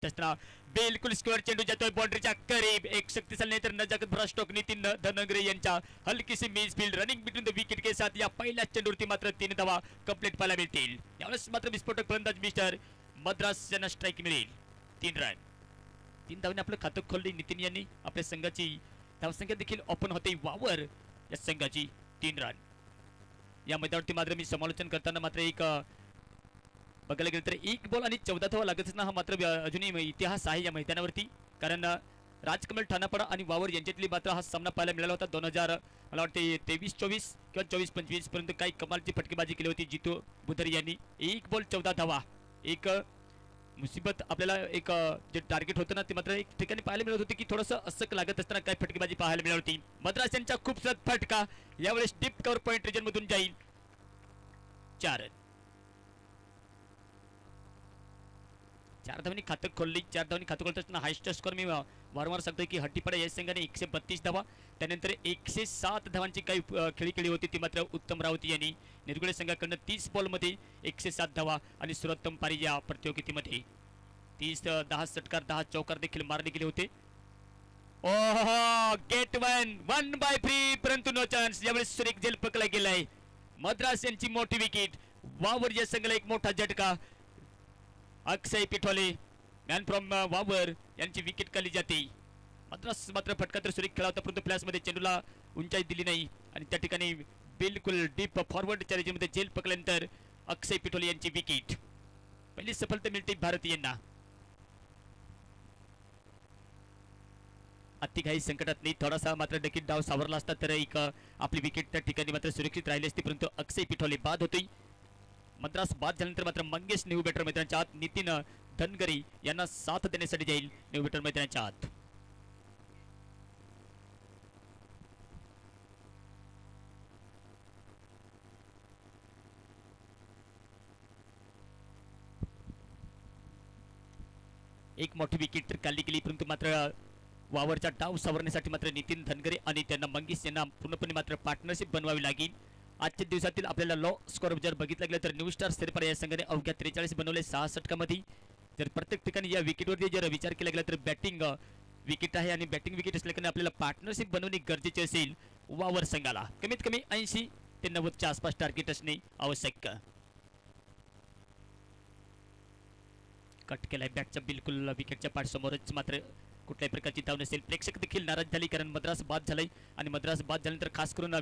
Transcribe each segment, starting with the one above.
येत असताना बिलकुल स्क्वेअर चेंडू जातोय बाउंड्रीच्या करीब. एक शक्तिशाली नाही तर नजाकत भरा स्ट्रोक नितीन धनंगरे यांच्या हलकीशी miss field running between the wicket के साथ या पहिल्या चेंडूवरती मात्र 3 धावा कंप्लीट पाहायला मिळतील. यावेळेस मात्र विस्फोटक फलंदाज मिस्टर मद्रास यांना स्ट्राईक मिळेल. 3 रन. 3 धावांनी आपलं खातं खोलले नितीन यांनी. आपल्या संघाची धावसंख्या देखील ओपन होते. वावर या संघाची 3 रन. या मैदानावरती मात्र मी समालोचन करताना मात्र एक बघायला गेलं तर 1 बॉल आणि 14 धावा लागत असताना हा मात्र अजूनही इतिहास आहे या मैदानावरती. कारण राजकमल ठाणापाडा आणि वावर यांच्यातली मात्र हा सामना पाहायला मिळाला होता 2000 मला वाटते 23-24 किंवा 24-25 पर्यंत. काही कमालची फटकेबाजी केली होती जितू बुधरी यांनी. 1 बॉल 14 धावा. एक मुसीबत आपल्याला एक जे टार्गेट होतं ना ते मात्र एक ठिकाणी पाहायला मिळत होते की थोडंसं असक लागत असताना काय फटकेबाजी पाहायला मिळाली होती. मद्रास यांचा खूपसात फटका यावेळेस डीप कव्हर पॉइंट रिजन मधून जाईल. 4 रन. 4 धावांनी खातं खोलली. 4 धावांनी खातं खोलत असताना हायस्ट स्कोर मी वारंवार सांगतोय की हट्टीपाडा या संघाने 132 धावा त्यानंतर 107 धावांची काही खेळी केली होती ती मात्र उत्तम राऊत यांनी. निरगुडे संघाकडनं 30 बॉलमध्ये 107 धावा आणि सर्वोत्तम पारी या प्रतियोगितेमध्ये 10 षटकार 10 चौकार देखील मारले गेले होते. ओहो गेट 1/3 परंतु नो चान्स. यावेळेस सुरेख झेल पकडला गेलाय. मद्रास यांची मोठी विकेट. वावर या संघाला एक मोठा झटका. अक्षय पिठोले मॅन फ्रॉम वावर यांची विकेट खाली जाते. मद्रास मात्र फटका तर सुरेख खेळा होता परंतु फ्लॅशमध्ये चेंडूला उंचाई दिली नाही आणि त्या ठिकाणी बिलकुल डीप फॉरवर्डच्या रेंजमध्ये झेल पकडल्यानंतर अक्षय पिठोले यांची विकेट. पहिली सफलता मिळते भारतीयांना. अतिघाई संकटात नाही. थोडासा मात्र नक्कीच डाव सावरला असता तर एक आपली विकेट त्या ठिकाणी मात्र सुरक्षित राहिली असती परंतु अक्षय पिठोले बाद होते. मद्रास बाद झाल्यानंतर मात्र मंगेश न्यू बॅटर मैदानाच्या आत. नितीन धनगरी यांना साथ देण्यासाठी जाईल न्यू बॅटर मैदानाच्या आत. एक मोठी विकेट तर काढली गेली परंतु मात्र वावरचा डाव सावरण्यासाठी मात्र नितीन धनगरे आणि त्यांना मंगेश यांना पूर्णपणे मात्र पार्टनरशिप बनवावी लागेल. आजच्या दिवसातील आपल्याला लो स्कोअर जर बघितलं गेलं तर न्यू स्टार सेरेपाडा या संघाने अवघ्या 43 बनवले 6 षटकामध्ये. जर प्रत्येक ठिकाणी या विकेटवरती जर विचार केला गेला तर बॅटिंग विकेट आहे आणि बॅटिंग विकेट असल्याने आपल्याला पार्टनरशिप बनवणे गरजेचे असेल. वावर संघाला कमीत कमी 80 ते 90च्या आसपास टार्गेट असणे आवश्यक. कट केलाय बॅटच्या बिलकुल विकेटच्या पाठसमोरच मात्र कुठल्याही प्रकारची धाव नसेल. प्रेक्षक देखील नाराज झाली कारण मद्रास बाद झालाय आणि मद्रास बाद झाल्यानंतर खास करून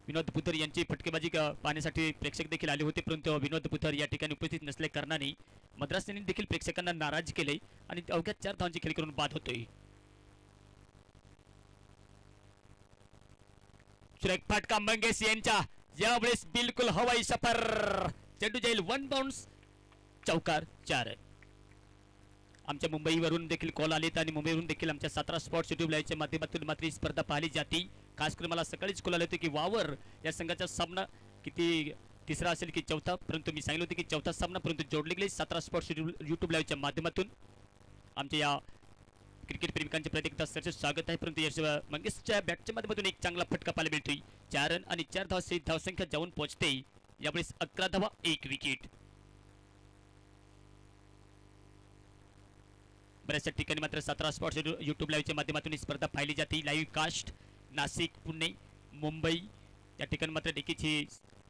विनोद पुतर यांची फटकेबाजी पाहण्यासाठी प्रेक्षक देखील आले होते परंतु विनोद पुतर या ठिकाणी उपस्थित नसल्या कारणाने मद्रास यांनी देखील प्रेक्षकांना नाराज केले आणि अवघ्या 4 धावांची खेळी करून बाद होतोय. सुरेख फटका मंगेश यांच्या यावेळेस बिलकुल हवाई सफर. चेंडू जाईल 1 बाउन्स. चौकार 4 रन. आमच्या मुंबईवरून देखील कॉल आलेत आणि मुंबईवरून देखील आमच्या 17 स्पॉट्स युट्यूब लाईव्हच्या माध्यमातून मात्र ही स्पर्धा पाहिली जाते. खास करून मला सकाळीच कॉल आले होते की वावर या संघाचा सामना किती तिसरा असेल की चौथा परंतु मी सांगितलं होतं की चौथा सामना परंतु जोडले गेले 17 स्पॉट्स युट्यूब लाईव्हच्या माध्यमातून. आमच्या या क्रिकेट प्रेमिकांचे प्रत्येक सरचे स्वागत आहे परंतु या मंगेशच्या बॅटच्या माध्यमातून एक चांगला फटका पाहायला मिळतोय. 4 रन आणि 4 धावा धावसंख्या जाऊन पोहोचते. यावेळेस 11 धावा 1 विकेट. बऱ्याचशा ठिकाणी मात्र 17 स्पॉट्स युट्यूब लाईव्हच्या माध्यमातून ही स्पर्धा पाहिली जाते. लाईव्ह कास्ट नाशिक पुणे मुंबई त्या ठिकाणी मात्र देखील ही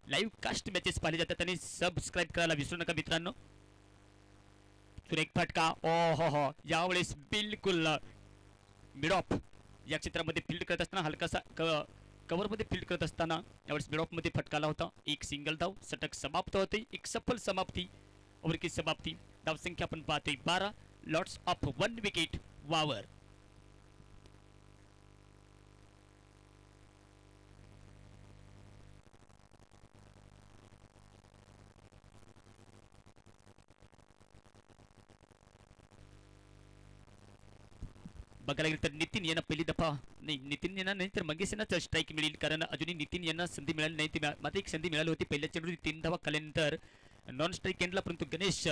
लाईव्ह कास्ट मॅचेस पाहिली जातात आणि सबस्क्राईब करायला विसरू नका मित्रांनो. सुरेख फटका. ओ हो यावेळेस बिलकुल मिड ऑफ या क्षेत्रामध्ये फील्ड करत असताना हलकासा कव्हरमध्ये फील्ड करत असताना यावेळेस मिड ऑफमध्ये फटकाला होता. एक सिंगल धाव. षटक समाप्त होते. एक सफल समाप्ती ओव्हर की समाप्ती. धावसंख्या आपण पाहतोय 12. लॉट्स ऑफ 1 विकेट वावर. बघायला गेलं तर नितीन यांना पहिली दफा नाही नितीन यांना नाही तर मंगेश यांना स्ट्राईक मिळेल कारण अजूनही नितीन यांना संधी मिळाली नाही. ती मात्र एक संधी मिळाली होती पहिल्या चेंडूची 3 धावा खाल्यानंतर नॉन स्ट्राईक एंडला परंतु गणेश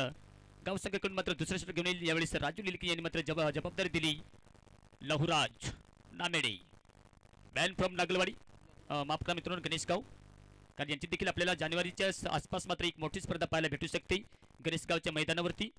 गाव संघाकडून मात्र दुसरा षटक घेऊन येईल. यावेळेस राजू लिलकी यांनी मात्र जबाबदारी दिली. लहुराज नामेडे मॅन फ्रॉम नागलवाडी माफ करा मित्रांनो गणेश गाव कारण यांची देखील आपल्याला जानेवारीच्या आसपास मात्र एक मोठी स्पर्धा पाहायला भेटू शकते गणेश गावच्या मैदानावरती.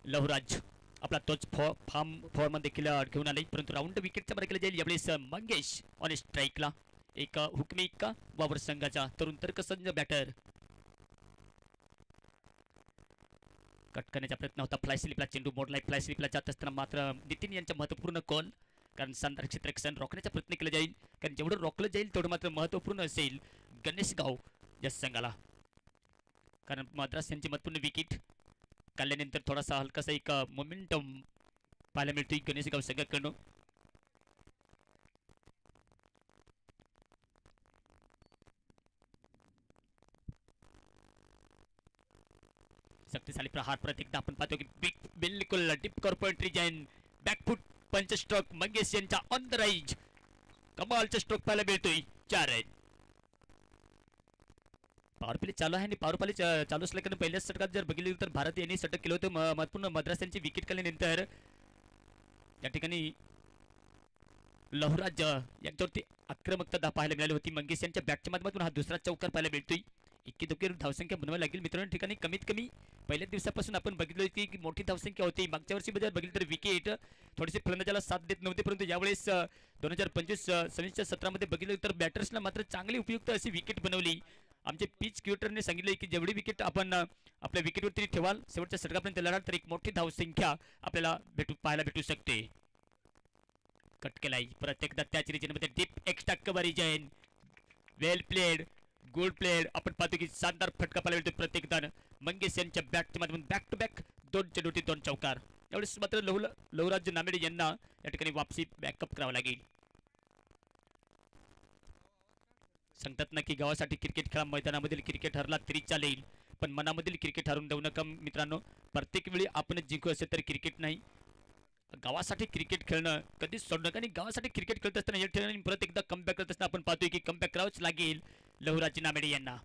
लहुराज आपला तोच फॉर्म मध्ये देखील घेऊन आले, परंतु राऊंड विकेटच्या वर केला जाईल यावेळेस मंगेश ऑन स्ट्राईकला. एक हुकमी वावर संघाचा तरुण तर्कसंच बॅटर. कट करण्याचा प्रयत्न होता, फ्लाय स्लिपला चेंडू मोडलाय. फ्लाय स्लिपला जात असताना मात्र नितीन यांच्या महत्वपूर्ण कॉल, कारण शानदार क्षेत्ररक्षण रोखण्याचा प्रयत्न केला जाईल, कारण जेवढं रोखलं जाईल तेवढं मात्र महत्वपूर्ण असेल गणेशगाव या संघाला. कारण मद्रास यांची महत्वपूर्ण विकेट काढल्यानंतर थोडासा हलकासा एक मोमेंटम पाहायला मिळतोय गणेशगाव संघाकडून. शक्तिशाली प्रहार परत एकदा आपण पाहतो की बिलकुल डीप कॉर्पोरेट रिजन बॅकफुट पंच स्ट्रोक मंगेश यांचा ऑन द राईज. कमालचा स्ट्रोक पाहायला मिळतोय. 4 रन. पॉवर प्ले चालू आहे आणि पॉवर प्ले चालू असल्याकडे पहिल्याच षटकात जर बघितलं तर भारत यांनी षटक केलं होतं. महत्वपूर्ण मद्रास यांची विकेट काढल्यानंतर या ठिकाणी लहुराज यांच्यावरती आक्रमकता पाहायला मिळाली होती. मंगेश यांच्या बॅटच्या माध्यमातून हा दुसरा चौकार पाहायला मिळतोय. इतकी दुःखी धावसंख्या बनवायला लागेल मित्रांनो. ठिकाणी कमीत कमी पहिल्या दिवसापासून आपण बघितलं की मोठी धावसंख्या होती. मागच्या वर्षी जर बघितलं तर विकेट थोडीशी फलंदाजाला साथ देत नव्हते, परंतु यावेळेस 2025-26च्या सत्रामध्ये बघितलं तर बॅटर्सला मात्र चांगली उपयुक्त अशी विकेट बनवली. आमचे पिच क्युटरने सांगितले की जेवढी विकेट आपण आपल्या विकेटवरती ठेवाल शेवटच्या षटकापर्यंत लढाल तर एक मोठी धावसंख्या आपल्याला पाहायला भेटू शकते. कट केलाय परत एकदा त्याच रिजनमध्ये डीप एक्स्ट्रा कव्हरेज. वेल प्लेड, गुड प्लेड. आपण पाहतो की शानदार फटका पाहायला मिळतो प्रत्येकदा मंगेश यांच्या बॅटच्या माध्यमातून. बॅक टू बॅक 2 चेंडूटी 2 चौकार. यावेळेस मात्र लहुराज नामेडे यांना या ठिकाणी वापसी बॅकअप करावं लागेल. सांगतात ना की गावासाठी क्रिकेट खेळा, मैदानामधील क्रिकेट हरला तरी चालेल, पण मनामधील क्रिकेट हरून देऊ नका मित्रांनो. प्रत्येक वेळी आपण जिंकू असेल तर क्रिकेट नाही, गावासाठी क्रिकेट खेळणं कधीच सोडू नका. आणि गावासाठी क्रिकेट खेळत असताना या ठिकाणी परत एकदा कमबॅक करत असताना आपण पाहतोय की कमबॅक करावंच लागेल लहुराज नामेडे यांना.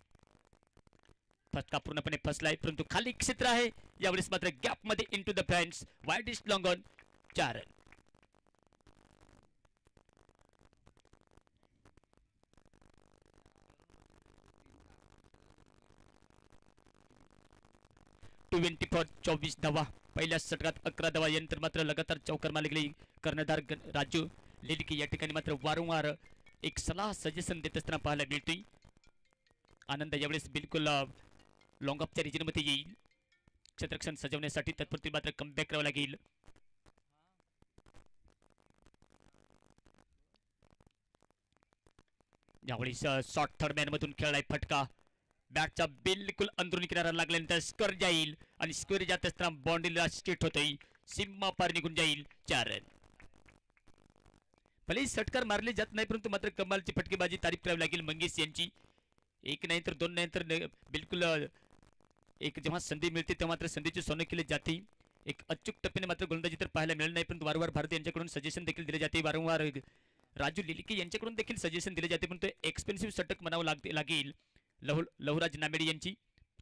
फटका पूर्णपणे फसलाय, परंतु खाली क्षेत्र आहे. यावेळेस मात्र गॅप मध्ये into the fans wide is long on. 4 run. For 24 धावा. पहिल्या षटकात 11 धावा यानंतर मात्र लगातार चौकार मारले गेले. कर्णधार राजू लिलकी या ठिकाणी मात्र वारंवार एक सलाह सजेशन देत असताना पाहायला मिळतोय. आनंद यावेळेस बिलकुल लॉंग ऑफच्या रिजन मध्ये येईल. क्षेत्ररक्षण सजवण्यासाठी तत्परती मात्र कमबॅक करावं लागेल. यावेळेस शॉर्ट थर्ड मॅन मधून खेळलाय फटका. बॅटचा बिलकुल अंदरुनी किनारा लागल्यानंतर स्कोर जाईल आणि स्कोर जात असताना बाउंड्रीला स्ट्रेट होतोय, सीमा पार निघून जाईल. 4 रन. भले षटकार मारले जात नाही, परंतु मात्र कमालची फटकेबाजी तारीफ करावी लागेल मंगेश यांची. एक नाही तर 2 नाही तर बिलकुल एक जेव्हा संधी मिळते तेव्हा मात्र संधीचे सोने केले जाते. एक अचूक टप्प्याने मात्र गोलंदाजी तर पाहायला मिळेल नाही, परंतु वारंवार भारत यांच्याकडून सजेशन देखील दिले जाते. वारंवार राजू लिलके यांच्याकडून देखील सजेशन दिले जाते, पण एक्सपेन्सिव्ह षटक म्हणावं लागेल लहुराज नामेडे यांची.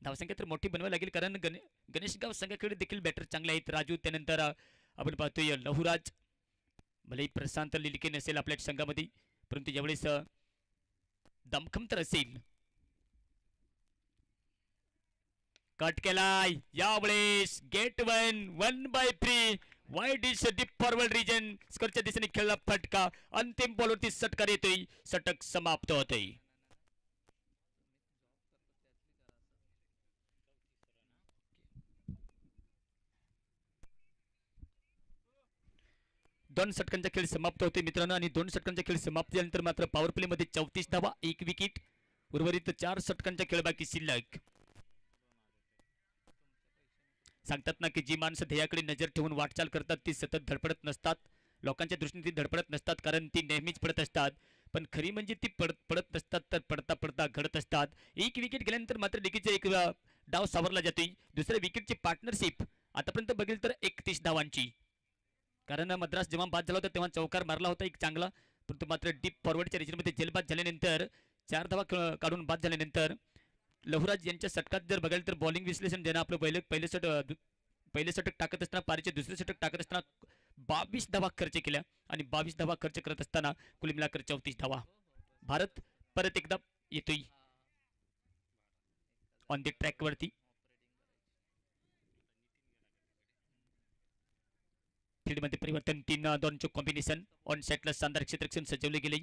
धावसंख्या तर मोठी बनवावी लागेल, कारण गणेशगाव संघाकडे देखील बॅटर चांगले आहेत. राजू त्यानंतर आपण पाहतोय लहुराज. भले प्रशांत लिलके नसेल आपल्या संघामध्ये, परंतु यावेळेस दमखम तर असेल. कट केलाय यावेळेस get 1/3 wide is deep forward region. स्कोरच्या दिशेने खेळला फटका. अंतिम बॉलवरती षटकार येतोय. षटक समाप्त होतोय. दोन षटकांचा खेळ समाप्त होते मित्रांनो. आणि 2 षटकांचा खेळ समाप्त झाल्यानंतर मात्र पॉवर प्ले मध्ये 34 धावा, 1 विकेट. उर्वरित 4 षटकांचा खेळ बाकी शिल्लक. सांगतात ना की जी माणसं ध्येयाकडे नजर ठेवून वाटचाल करतात ती सतत धडपडत नसतात. लोकांच्या दृष्टीने ती धडपडत नसतात, कारण ती नेहमीच पडत असतात. पण खरी म्हणजे ती पडत नसतात, तर पडता पडता घडत असतात. 1 विकेट गेल्यानंतर मात्र लगेच एक डाव सावरला जातोय. दुसऱ्या विकेटची पार्टनरशिप आतापर्यंत बघेल तर 31 धावांची. कारण मद्रास जेव्हा बाद झाला होता तेव्हा चौकार मारला होता एक चांगला, परंतु मात्र डीप फॉरवर्डच्या रिजनमध्ये जेलबाद झाल्यानंतर 4 धावा काढून बाद झाल्यानंतर लहुराज यांच्या षटकात जर बघायला तर बॉलिंग विश्लेषण ज्यांना आपलं पहिले षटक टाकत असताना पारीचे दुसरे षटक टाकत असताना 22 धावा खर्च केल्या, आणि 22 धावा खर्च करत असताना कुल मिलाकर 34 धावा. भारत परत एकदा येतोय ऑन द ट्रॅक वरती. फील्डमध्ये परिवर्तन 3-2चे कॉम्बिनेशन ऑन सेटला शानदार क्षेत्ररक्षण सजवले गेले.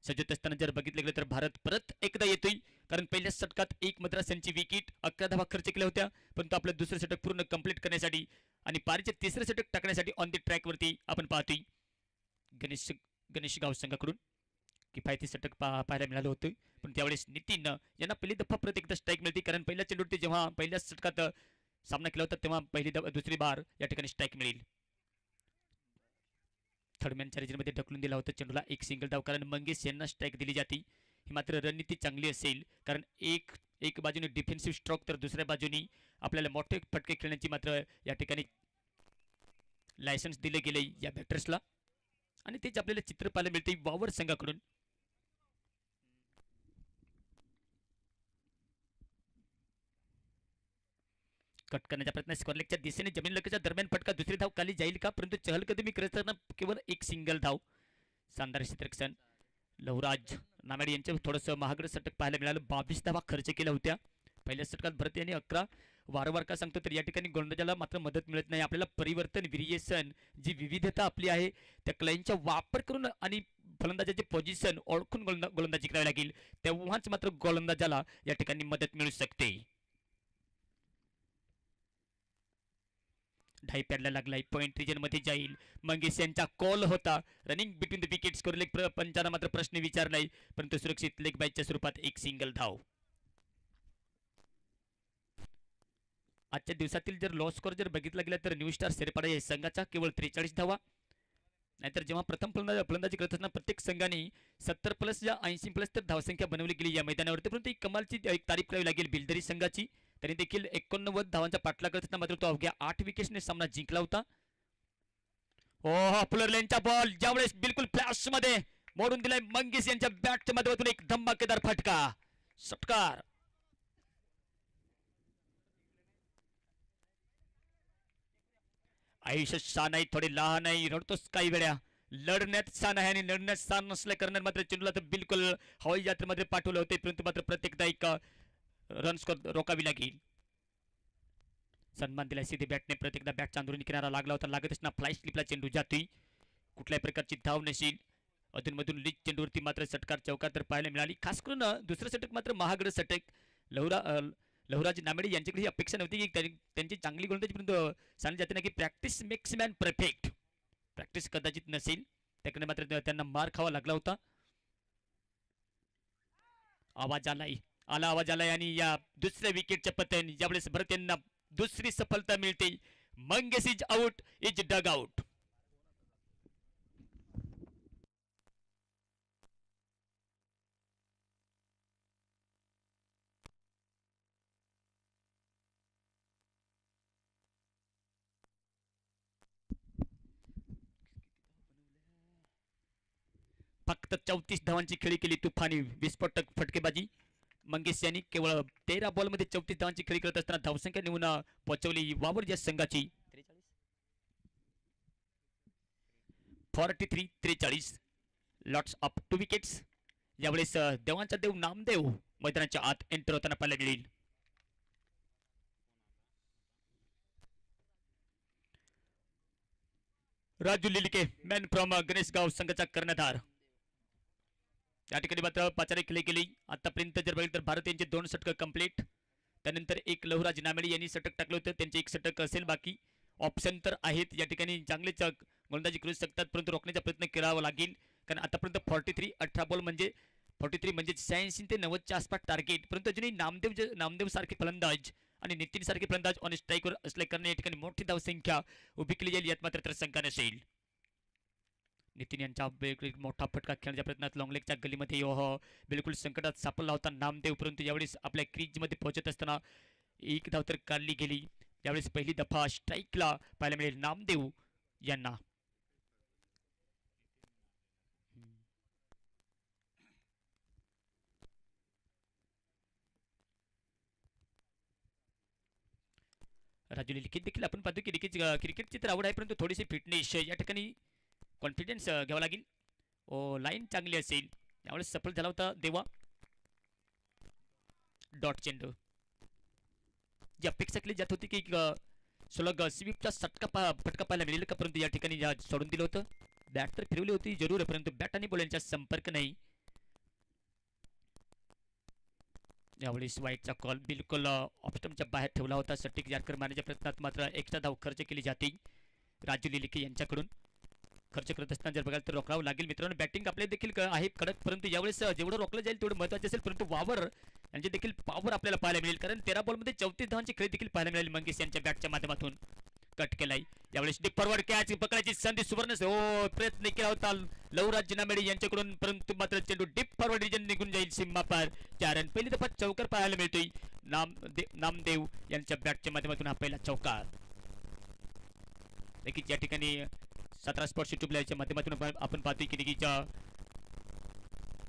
सजवत असताना जर बघितलं गेलं तर भारत परत एकदा येतोय, कारण पहिल्या षटकात एक मद्रास यांची विकेट 11 धावा खर्च केल्या होत्या, परंतु आपलं दुसरं षटक पूर्ण कंप्लीट करण्यासाठी आणि पारीचे तिसरं षटक टाकण्यासाठी ऑन द ट्रॅकवरती आपण पाहतोय गणेश गाव संघाकडून किफायती षटक पाहायला मिळालं होतं. पण त्यावेळेस नितीन यांना पहिली दफा परत एकदा स्ट्राईक मिळते, कारण पहिल्या चेंडूवरती जेव्हा पहिल्या षटकात सामना केला होता तेव्हा दुसरी बार या ठिकाणी स्ट्राईक मिळेल. थर्डमॅनच्या रिजनमध्ये ढकलून दिला होता चेंडूला एक सिंगल धाव, कारण मंगेश यांना स्ट्राईक दिली जाते. ही मात्र रणनीती चांगली असेल, कारण एक बाजूने डिफेन्सिव्ह स्ट्रोक तर दुसऱ्या बाजूने आपल्याला मोठे फटके खेळण्याची मात्र या ठिकाणी लायसन्स दिले गेले या बॅटर्सला, आणि तेच आपल्याला चित्र पाहायला मिळते वावर संघाकडून. कट करण्याचा प्रयत्न स्क्वेअरलेगच्या दिशेने जमीन लगतच्या दरम्यान फटका दुसरी धाव खाली जाईल का, परंतु चहलकदमी करत असताना केवळ एक सिंगल धाव. शानदार क्षेत्ररक्षण लवराज नामेड यांचे थोडंसं महागडं षटक पाहायला मिळालं. 22 धावा खर्च केल्या होत्या पहिल्या षटकात. भरत यांनी 11. वारंवार का सांगतो तर या ठिकाणी गोलंदाजाला मात्र मदत मिळत नाही. आपल्याला परिवर्तन व्हेरिएशन जी विविधता आपली आहे त्या क्लाइंटचा वापर करून आणि फलंदाजाचे पोझिशन ओळखून गोलंदाजी करावी लागेल, तेव्हाच मात्र गोलंदाजाला या ठिकाणी मदत मिळू शकते. ढाई पॅडला लागलाय, पॉइंट रिजन मध्ये जाईल. मंगेश यांचा कॉल होता रनिंग बिटवीन द विकेट्स करू लेग पंचांना मात्र प्रश्न विचारलाय, परंतु सुरक्षित लेग बायच्या स्वरूपात एक सिंगल धाव. आजच्या दिवसातील जर लॉ स्कोर जर बघितला गेला तर न्यू स्टार सेरेपाडा या संघाचा केवळ 43 धावा. नाहीतर जेव्हा प्रथम फलंदाजी करत असताना प्रत्येक संघाने 70+ या 80+ तर धावसंख्या बनवली गेली या मैदानावरती, परंतु एक कमालची एक तारीफ करावी लागेल बिल्डरी संघाची. त्यांनी देखील 89 धावांचा पाठलाग करत असताना मात्र तो अवघ्या 8 विकेट्सने सामना जिंकला होता. पॉप्युलर लेनचा बॉल ज्यावेळेस बिलकुल फ्लॅश मध्ये मोडून दिलाय मंगेश यांच्या बॅटच्या माध्यमातून एक धमाकेदार फटका षटकार. आयुष्य शान आहे, थोडे लहान आहे, रडतोस काही वेळा. लढण्यात शान आहे आणि लढण्यात शान नसल्या करणार मात्र चेंडूला तर बिलकुल हवाई यात्रेमध्ये पाठवले होते, परंतु मात्र प्रत्येकदा एक रन स्कोर रोखावी लागेल. सन्मान दिला सीधे बॅटने, प्रत्येकदा बॅटचा अंदरून किनारा लागला होता. लागत असताना फ्लाय स्लिपला चेंडू जातोय, कुठल्याही प्रकारची धाव नसेल. अधूनमधून लीग चेंडूवरती मात्र षटकार चौकार तर पाहायला मिळाली. खास करून दुसरं षटक मात्र महागडं षटक. लहुराज नामेडे यांच्याकडे ही अपेक्षा नव्हती की त्यांची चांगली गोलंदाजी, परंतु सांगली जाते ना की practice makes man perfect. Practice कदाचित नसेल, त्याकडे मात्र त्यांना मार खावा लागला होता. आवाज आलाय आणि या दुसऱ्या विकेटच्या पतन यावेळेस भरत यांना दुसरी सफलता मिळते. Mangesh is out, is Doug out. फक्त 34 धावांची खेळी केली तुफानी विस्फोटक फटकेबाजी. मंगेश यांनी केवळ 13 बॉलमध्ये 34 धावांची खेळी करत असताना धावसंख्या निवून पोहोचवली वावर या संघाची 43-43. Lots of 2 wickets. यावेळेस देवांचा देव नामदेव मैदानाच्या आत एंटर होताना पाहायला मिळेल. राजू लिलिके मॅन फ्रॉम गणेशगाव संघाचा कर्णधार. या ठिकाणी मात्र पाचारी खेळी केली. आतापर्यंत जर बघितलं तर भारत यांचे 2 षटक कंप्लीट. त्यानंतर एक लहुराज नामेडे यांनी षटक टाकलं होतं, त्यांचे एक षटक असेल. बाकी ऑप्शन तर आहेत या ठिकाणी, चांगलेच गोलंदाजी करू शकतात, परंतु रोखण्याचा प्रयत्न करावा लागेल. कारण आतापर्यंत 43 18 बॉल म्हणजे 43 म्हणजे 86 ते 90च्या आसपास टार्गेट. परंतु अजूनही नामदेव सारखे फलंदाज आणि नितीन सारखे फलंदाज ऑन स्ट्राईकवर असल्या करणे या ठिकाणी मोठी धावसंख्या उभी केली जाईल, यात मात्र शंका नसेल. नितीन यांचा मोठा फटका खेळण्याच्या प्रयत्नात लॉंगलेगच्या गलीमध्ये बिलकुल संकटात सापडला होता नामदेव, परंतु यावेळेस आपल्या क्रीजमध्ये पोहोचत असताना एक धाव तर काढली गेली. यावेळेस पहिली दफा स्ट्राईकला पाहायला मिळेल नामदेव यांना. राजू लिखित देखील आपण पाहतो की क्रिकेटची तर आवड आहे, परंतु थोडीशी फिटनेस या ठिकाणी कॉन्फिडन्स घ्यावा लागेल. लाईन चांगली असेल. यावेळेस सफल झाला होता देवा. डॉट चेंडू जी अपेक्षा केली जात होती की सलग स्वीपचा फटका पाहायला मिळेल का, परंतु या ठिकाणी सोडून दिलं होतं. बॅट तर फिरवली होती जरूर, परंतु बॅट आणि बॉल यांचा संपर्क नाही. यावेळेस वाईटचा कॉल बिलकुल ऑप्स्टमच्या बाहेर ठेवला होता. सटीक यार्कर मारण्याच्या प्रयत्नात मात्र एक्स्ट्रा धाव खर्च केली जाते राजू लिलिके यांच्याकडून. खर्च करत असताना जर बघाल तर रोखडावं लागेल मित्रांनो. बॅटिंग आपले देखील आहे कडक, परंतु यावेळेस जेवढं रोखलं जाईल तेवढं महत्त्वाचे असेल. परंतु वावर यांचे देखील पॉवर आपल्याला पाहायला मिळेल, कारण 13 बॉलमध्ये 34 धावांची खेळ देखील पाहायला मिळेल मंगेश यांच्या बॅटच्या माध्यमातून. कट केलाय यावेळेस डीप फॉरवर्ड कॅच पकडायची संधी सुवर्ण प्रयत्न केला होता लवराज जिनामेडी यांच्याकडून, परंतु मात्र चेंडू डीप फॉरवर्ड रिजन निघून जाईल सीमा पार. 4 रन. पहिली दफा चौकार पाहायला मिळतोय नामदेव यांच्या बॅटच्या माध्यमातून हा पहिला चौकार. या ठिकाणी 17 स्पॉट्स युट्यूबच्या माध्यमातून आपण पाहतोय की देखील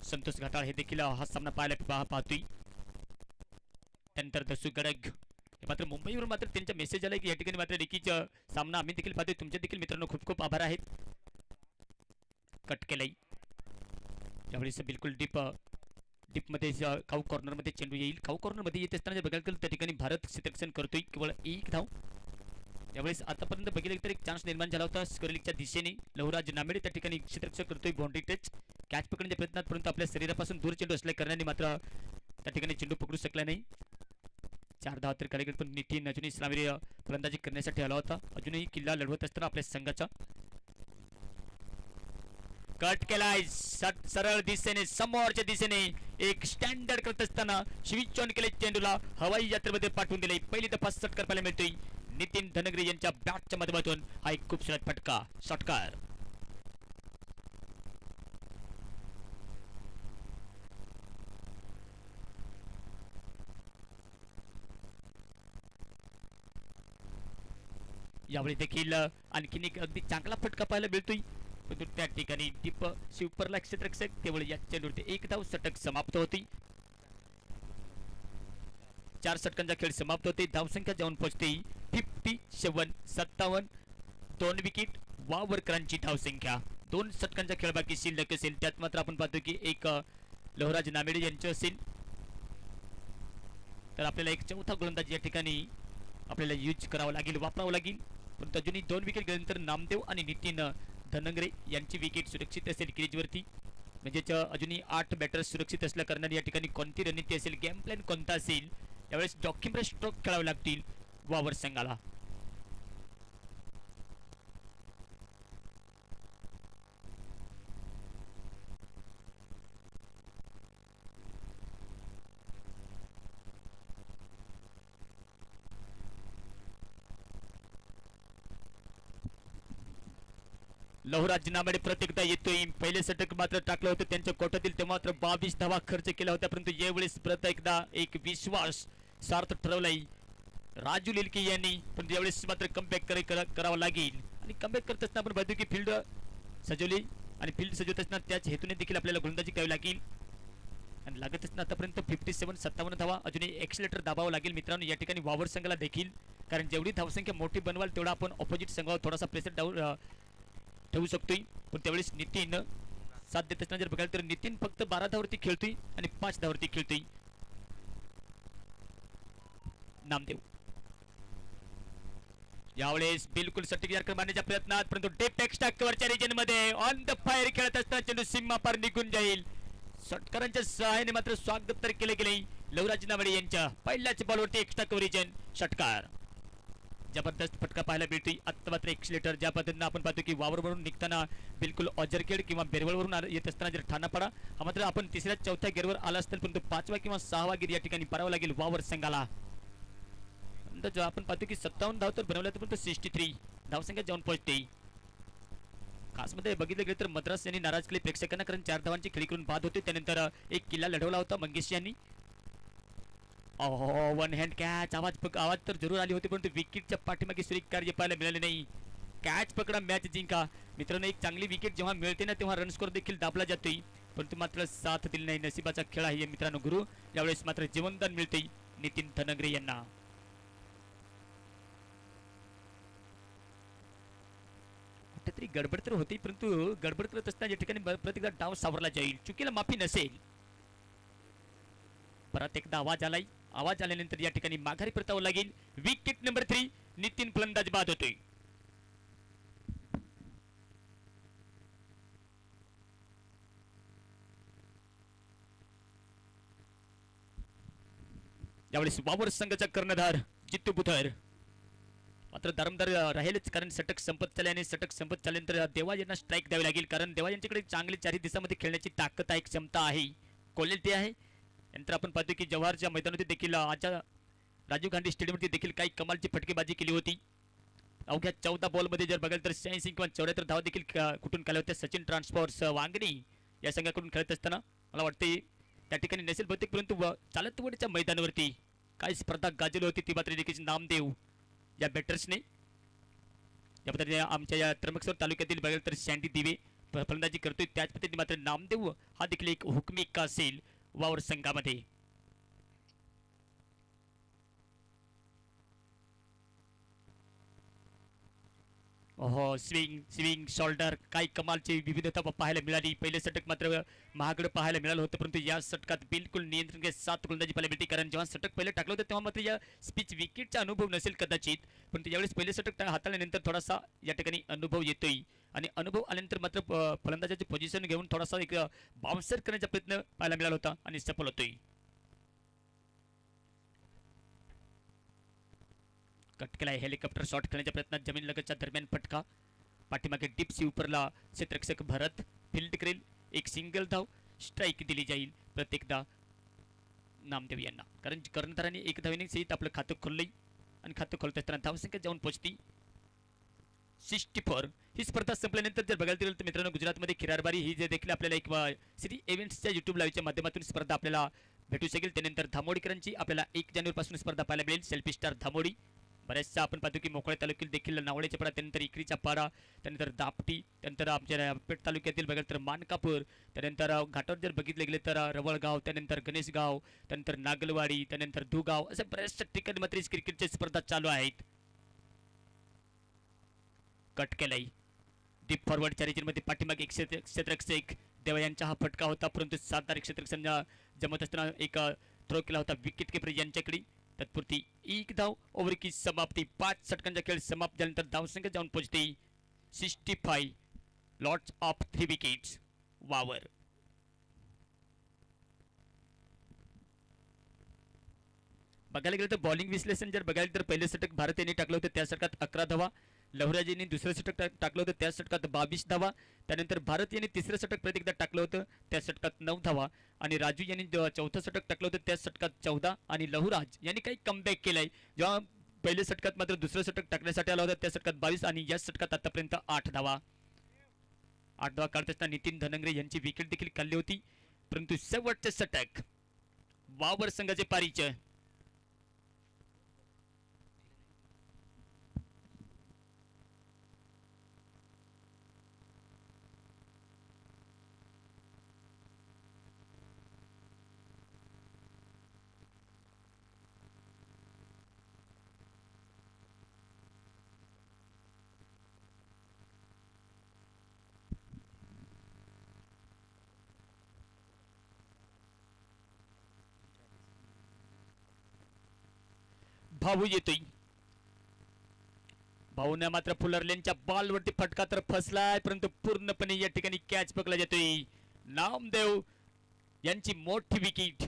संतोष घाटाळ हे देखील हा सामना पाहायला पाहतोय. त्यानंतर दसू गडग मात्र मुंबईवरून मात्र त्यांचा मेसेज आलाय की या ठिकाणी मात्र रेकीचा सामना आम्ही देखील पाहतोय. तुमचे देखील मित्रांनो खूप खूप आभार आहेत. कट केलाय यावेळेस बिलकुल डीपमध्ये काऊ कॉर्नरमध्ये चेंडू येईल. काऊ कॉर्नरमध्ये येत असताना जर बघायला गेलं त्या ठिकाणी भारत क्षेत्ररक्षण करतोय केवळ 1 धाव. यावेळेस आतापर्यंत बघितलं तर एक चान्स निर्माण झाला होता स्क्वेअरलीगच्या दिशेने. लवराज नामेडे त्या ठिकाणी क्षेत्ररक्षण करतोय बाउंड्री टच कॅच पकडण्याच्या प्रयत्नात, परंतु आपल्या शरीरापासून दूर चेंडू असल्या कारणाने मात्र त्या ठिकाणी चेंडू पकडू शकला नाही. 4 धावा तर काढले, पण नितीन अजूनही इस्लामी फलंदाजी करण्यासाठी आला होता. अजूनही किल्ला लढवत असताना आपल्या संघाचा. कट केलाय सरळ दिशेने समोरच्या दिशेने एक स्टँडर्ड करत असताना स्विच ऑन केले चेंडूला हवाई यात्रेमध्ये पाठवून दिले. पहिली दफा षटकार पाहायला मिळतोय नितीन धनगरे यांच्या बॅटच्या माध्यमातून. हा एक खूपसूरत फटका षटकार. यावेळी देखील आणखीन एक अगदी चांगला फटका पाहायला मिळतोय, परंतु त्या ठिकाणी डीप स्वीपरला क्षेत्ररक्षक केवळ या चेंडूवरती 1 धाव. षटक समाप्त होती. 4 षटकांचा खेळ समाप्त होते. धावसंख्या जाऊन पोहोचते 57. 57 2 विकेट वावरकरांची धावसंख्या. 2 षटकांचा खेळ बाकी शिल्लक असेल, त्यात मात्र आपण पाहतो की एक लवराज नामेडे यांचे असेल, तर आपल्याला एक चौथा गोलंदाज या ठिकाणी आपल्याला यूज करावं लागेल, वापरावं लागेल. पण अजूनही 2 विकेट गेल्यानंतर नामदेव आणि नितीन धनंगरे यांची विकेट सुरक्षित असेल क्रीजवरती. म्हणजेच अजूनही 8 बॅटर्स सुरक्षित असल्या कारणाने या ठिकाणी कोणती रणनीती असेल, गेम प्लॅन कोणता असेल, यावेळेस डॉक्युमेंट स्ट्रोक खेळावे लागतील वावर संघाला. लवराज नामेडे प्रत्येकदा येतोय. पहिले षटक मात्र टाकलं होतं त्यांच्या कोट्यातील, तेव्हा मात्र 22 धावा खर्च केला होता, परंतु यावेळेस प्रत्येकदा एक विश्वास सार्थ ठरवलाय राजू लिलके यांनी. पण यावेळेस मात्र कमबॅक करावं लागेल, आणि कमबॅक करत असताना आपण बघतो की फील्ड सजवली, आणि फील्ड सजवत असताना त्याच हेतूने देखील आपल्याला गोलंदाजी करावी लागेल. आणि लागत असताना आतापर्यंत 57 धावा अजूनही एक्सिलेटर दाबावं लागेल मित्रांनो या ठिकाणी वावर संघाला देखील, कारण जेवढी धावसंख्या मोठी बनवाल तेवढा आपण ऑपोजिट संघावर थोडासा प्रेशर डाऊन ठेवू शकतोय. पण त्यावेळेस नितीन साथ देत असताना जर बघायला तर नितीन फक्त 12 धावावरती खेळतोय आणि 5 धावावरती खेळतोय नामदेव. यावेळेस बिलकुल सटीक यार्कर मारण्याच्या प्रयत्नात, परंतु डेप एक्स्ट्रा कव्हरच्या रिजन मध्ये ऑन द फायर खेळत असताना चेंडू सीमा पार निघून जाईल. षटकारांच्या सहाय्याने मात्र स्वागत तर केले गेले लवराज नामेडे यांच्या पहिल्याच बॉलवरती एक्स्ट्रा कव्हरेजन षटकार. जबरदस्त फटका पाहायला मिळतोय. आता मात्र एक्सिलेटर ज्या पद्धतीने आपण पाहतो की वावरवरून निघताना बिलकुल ऑजरखेड किंवा बेरवळवरून येत असताना जर ठाणापाडा हा मात्र आपण 3ऱ्या 4थ्या गेअरवर आला असतील, परंतु 5वा किंवा 6वा गेअर या ठिकाणी पारावं लागेल वावर संघाला. आपण पाहतो की 57 धाव तर बनवल्या, तर 63 धावसंख्या जाऊन पोहोचते. खास मध्ये बघितलं गेलं तर मद्रास यांनी नाराज केले प्रेक्षकांना, कारण 4 धावांची खेळी करून बाद होते. त्यानंतर एक किल्ला लढवला होता मंगेश यांनी. One hand catch. आवाज तर जरूर आली होती, परंतु विकेटच्या पाठीमागे सुरेख कार्य पाहायला मिळाले नाही. कॅच पकडा मॅच जिंका मित्रांनो. एक चांगली विकेट जेव्हा मिळते ना तेव्हा रन स्कोर देखील दाबला जातोय, परंतु मात्र साथ दिली नाही. नशिबाचा खेळ आहे मित्रांनो गुरु. यावेळेस मात्र जीवनदान मिळते नितीन धनंगरे यांना. कुठेतरी गडबड तर होती, परंतु गडबड करत असताना या ठिकाणी प्रत्येकदा डाव सावरला जाईल, चुकीला माफी नसेल. परत एकदा आवाज आलाय आवाज आल्यानंतर या ठिकाणी माघारी परतावं लागेल. विकेट नंबर 3 नितीन फलंदाज बाद होतोय. यावेळेस वावर संघाचा कर्णधार जित्तू बुधर मात्र दारमदार राहीलच, कारण षटक संपत चालल्याने षटक संपत चालल्यानंतर देवा यांना स्ट्राईक द्यावी लागेल, कारण देवा यांच्याकडे चांगली चारही दिशामध्ये खेळण्याची ताकद आहे, क्षमता आहे, क्वालिटी आहे. नंतर आपण पाहतो की जवाहरच्या मैदानामध्ये देखील आजच्या राजीव गांधी स्टेडियमवरती देखील काही कमालची फटकेबाजी केली होती. अवघ्या 14 बॉलमध्ये जर बघाल तर 86 किंवा 74 धावा देखील कुठून केल्या होत्या. सचिन ट्रान्सपोर्ट्स वांगणी या संघाकडून खेळत असताना मला वाटते त्या ठिकाणी नसेल बहुतेक, परंतु चालतवडच्या मैदानावरती काय स्पर्धा गाजली होती ती मात्र देखील नामदेव या बॅटर्सने या पद्धतीने आमच्या या त्र्यंबकेश्वर तालुक्यातील बघाल तर सँडी दिवे फलंदाजी करतोय. त्याच पद्धतीने मात्र नामदेव हा देखील एक हुकमी का असेल वावर संघामध्ये. हो, स्विंग स्विंग शोल्डर काही कमालची विविधता पाहायला मिळाली. पहिले षटक मात्र महागडं पाहायला मिळालं होतं, परंतु या षटकात बिलकुल नियंत्रण के साथ गोलंदाजी पाहायला मिळते, कारण जेव्हा षटक पहिले टाकलं होतं तेव्हा मात्र या स्पिच विकेटचा अनुभव नसेल कदाचित, परंतु यावेळेस पहिले षटक हाताळल्यानंतर थोडासा या ठिकाणी अनुभव येतोय आणि अनुभव आल्यानंतर मात्र फलंदाजाची पोझिशन घेऊन थोडासा एक बाउन्सर करण्याचा प्रयत्न पाहायला मिळाला होता आणि सफल होतोय. कट केलाय हेलिकॉप्टर शॉट खेळण्याच्या प्रयत्नात जमीन लगतच्या दरम्यान फटका पाठीमागे डीप स्वीपरला क्षेत्ररक्षक भरत फील्ड करेल. एक सिंगल धाव स्ट्राईक दिली जाईल प्रत्येकदा नामदेव यांना, कारण कर्णधारांनी एक धावेने सहित आपलं खातं खोललंय आणि खातं खोलत असताना धावसंख्या जाऊन पोहोचती 64. ही स्पर्धा संपल्यानंतर जर बघायला गेलं तर मित्रांनो गुजरातमध्ये खिरारबारी ही जे देखील आपल्याला एक श्री इव्हेंट्सच्या युट्यूब लाईव्हच्या माध्यमातून स्पर्धा आपल्याला भेटू शकेल. त्यानंतर धामोडीकरांची आपल्याला 1 जानेवारीपासून स्पर्धा पाहायला मिळेल. सेल्फी स्टार धामोडी बऱ्याचशा आपण पाहतो की मोकळ्या तालुक्यातील देखील नावळ्याच्या पाडा, त्यानंतर इकरीचा पाडा, त्यानंतर दापटी, त्यानंतर आमच्या पेठ तालुक्यातील बघाल तर मानकापूर, त्यानंतर घाटावर जर बघितले गेले तर रवळगाव, त्यानंतर गणेशगाव, त्यानंतर नागलवाडी, त्यानंतर दुगाव, अशा बऱ्याचशा ठिकाणी मात्र क्रिकेटच्या स्पर्धा चालू आहेत. कट केलाय डीप फॉरवर्ड मध्ये पाठीमागे एक क्षेत्ररक्षक देवा यांचा हा फटका होता, परंतु 7 तारीख क्षेत्ररक्षकांना जमत असताना एक थ्रो केला होता विकेट किपर यांच्याकडे. तत्पुरती 1 धाव ओव्हर की समाप्ती. 5 षटकांचा खेळ समाप्त झाल्यानंतर धावसंख्या जाऊन पोहोचते 65. लॉट्स ऑफ 3 विकेट्स वावर. बघायला गेलं तर बॉलिंग विश्लेषण जर बघायला तर पहिले षटक भारत यांनी टाकलं होतं त्या षटकात 11 धावा, लहराजींनी दुसरं षटक टाकलं होतं त्या षटकात 22 धावा, त्यानंतर भारत यांनी तिसरं षटक परत एकदा टाकलं होतं त्या षटकात 9 धावा आणि राजू यांनी चौथं षटक टाकलं होतं त्या षटकात 14 आणि लहुराज यांनी काही कमबॅक केलाय. जेव्हा पहिल्या षटकात मात्र दुसरं षटक टाकण्यासाठी आला होता त्या षटकात 22 आणि या षटकात आतापर्यंत 8 धावा काढत असताना नितीन धनंगरे यांची विकेट देखील काढली होती, परंतु शेवटचं षटक वावर संघाचे पारीचे भाऊ येतोय. भाऊने मात्र फुलरलेनच्या बॉलवरती फटका तर फसलाय, परंतु पूर्णपणे या ठिकाणी कॅच पकडला जातोय. नामदेव यांची मोठी विकेट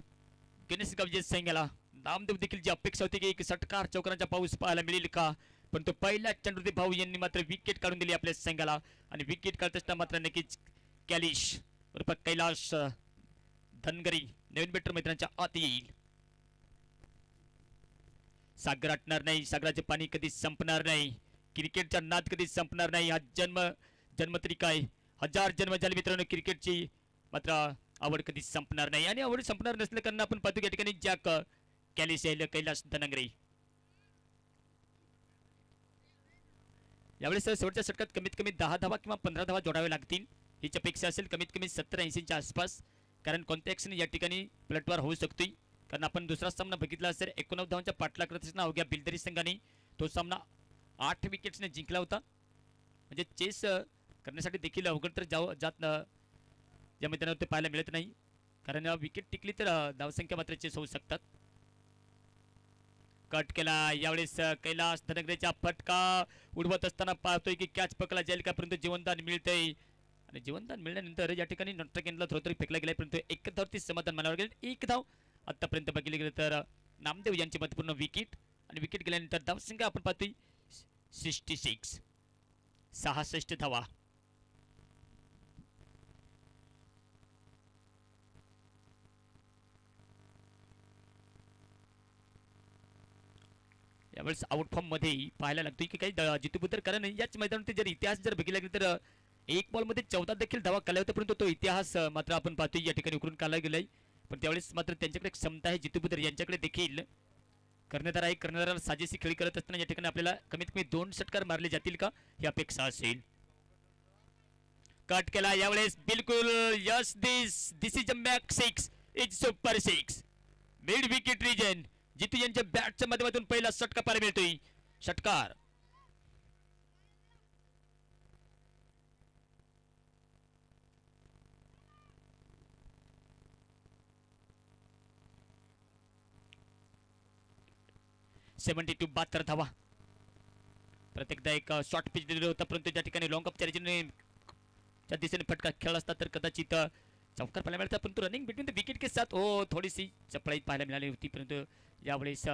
गणेशगावच्या संघाला. नामदेव देखील जी अपेक्षा होती की एक षटकार चौकारांचा पाऊस पाहायला मिळेल का, परंतु पहिल्या चंद्रवरती भाऊ यांनी मात्र विकेट काढून दिली आपल्या संघाला आणि विकेट काढत असताना मात्र नक्कीच कॅलिश उर्फ कैलाश धनगरी नवीन बेटर मैदानाच्या आत येईल. सागर आटणार नाही, सागराचे पाणी कधी संपणार नाही, क्रिकेटचा नाद कधी संपणार नाही. हा जन्मतरी काय 1000 जन्म झाले मित्रांनो, क्रिकेटची मात्र आवड कधी संपणार नाही आणि आवड संपणार नसल्या कारण आपण पाहतो या ठिकाणी जॅक कॅलिस कैलास धनंगरे यावेळेस शेवटच्या षटकात कमीत कमी 10 धावा किंवा 15 धावा जोडावे लागतील हीच अपेक्षा असेल, कमीत कमी 70-80च्या आसपास, कारण कोणत्या ॲक्शन या ठिकाणी पलटवार होऊ शकतोय. कारण आपण दुसरा सामना बघितला असेल 89 धावांच्या पाठलाग करत असताना अवघ्या बिलदरी संघाने तो सामना 8 विकेट्सने जिंकला होता. म्हणजे चेस करण्यासाठी देखील अवघड तर जात या मैदानावर ते पाहायला मिळत नाही, कारण विकेट टिकली तर धावसंख्या मात्र चेस होऊ शकतात. कट केला यावेळेस कैलास धनगरेचा फटका उडवत असताना पाहतोय की कॅच पकडला जाईल का, परंतु जीवनदान मिळतंय आणि जीवनदान मिळाल्यानंतर या ठिकाणी नॉट्रकेनला थोडं फेकला गेलाय, परंतु एक धावती समाधान मानावर गेले. एक धाव आतापर्यंत बघितले गेलं तर नामदेव यांची महत्वपूर्ण विकेट आणि विकेट गेल्यानंतर धावसंख्या आपण पाहतोय 66 66 धावा. यावेळेस आउट फॉर्म मध्ये पाहायला लागतोय की काही जितूबद्दल, कारण याच मैदानात जर इतिहास जर बघितला गेला तर एक बॉल मध्ये 14 देखील धावा काढल्या होत्या, परंतु तो इतिहास मात्र आपण पाहतोय या ठिकाणी उकरून काढला गेलाय. पण त्यावेळेस मात्र त्यांच्याकडे एक क्षमता आहे जितूबद्दल यांच्याकडे देखील. कर्णधार आहे, कर्णधाराला साजेशी खेळी करत असताना या ठिकाणी आपल्याला कमीत कमी 2 षटकार मारले जातील का ही अपेक्षा असेल. कट केला यावेळेस बिलकुल yes this is a max 6 is super 6 mid wicket region. Jitu यांच्या बॅटच्या माध्यमातून पहिला षटकार पाहायला मिळतोय. षटकार 72 72 धावा. प्रत्येकदा एक शॉर्ट पिच दिलेला होता, परंतु त्या ठिकाणी लॉंग ऑफ च्या दिशेने फटका खेळला असता तर कदाचित चौकार पाहायला मिळतात, परंतु रनिंग बिटवीन द विकेट के साथ थोडीशी चपळाई पाहायला मिळाली होती, परंतु यावेळेस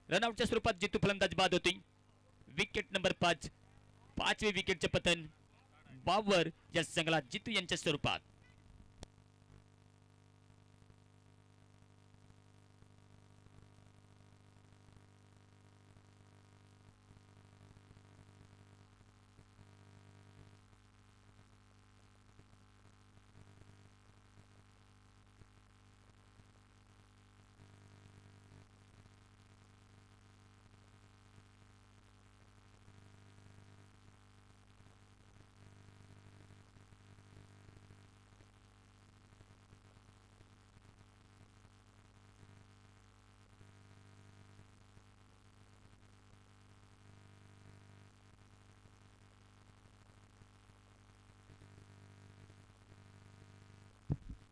रनआउटच्या स्वरूपात जितू फलंदाज बाद होती. विकेट नंबर 5 5वे विकेटचे पतन बावर या संघाला जितू यांच्या स्वरूपात.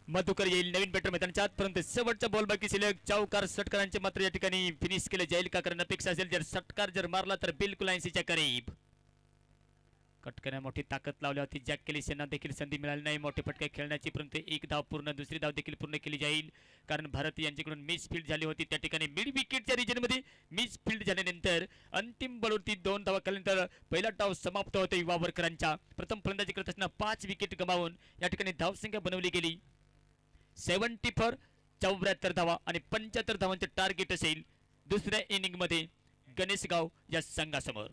मधुकर येईल नवीन बॅटर मैदानाच्या आत, परंतु शेवटचा बॉल बाकी शिल्लक. चौकार षटकारांचे मात्र या ठिकाणी फिनिश केले जाईल का, कारण अपेक्षा असेल जर षटकार जर मारला तर बिलकुल 80च्या करीब. कटकऱ्या मोठी ताकद लावली होती, जॅक केलिसना देखील संधी मिळाली नाही मोठे फटके खेळण्याची, परंतु एक धाव पूर्ण दुसरी धाव देखील पूर्ण केली जाईल, कारण भारत यांच्याकडून मिस फील्ड झाली होती. त्या ठिकाणी मिड विकेटच्या रिजनमध्ये मिस फील्ड झाल्यानंतर अंतिम बॉलवरती 2 धावा केल्यानंतर पहिला डाव समाप्त होतो वावरकरांच्या. प्रथम फलंदाजी करत असताना 5 विकेट गमावून या ठिकाणी धावसंख्या बनवली गेली 74 74 धावा आणि 75 धावांचे टार्गेट असेल दुसऱ्या इनिंग मध्ये गणेशगाव या संघासमोर.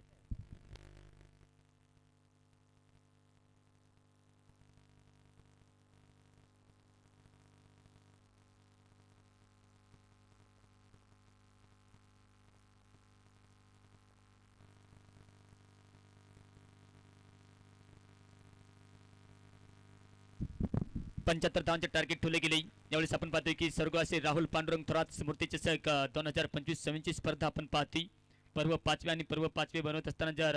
पंच्याहत्तर धावांचे टार्गेट ठेवले गेले. यावेळेस आपण पाहतोय की स्वर्गवासी राहुल पांडुरंग थोरात स्मृतीचषक 2025-26 स्पर्धा आपण पाहतोय. पर्व 5वे आणि पर्व 5वे बनवत असताना जर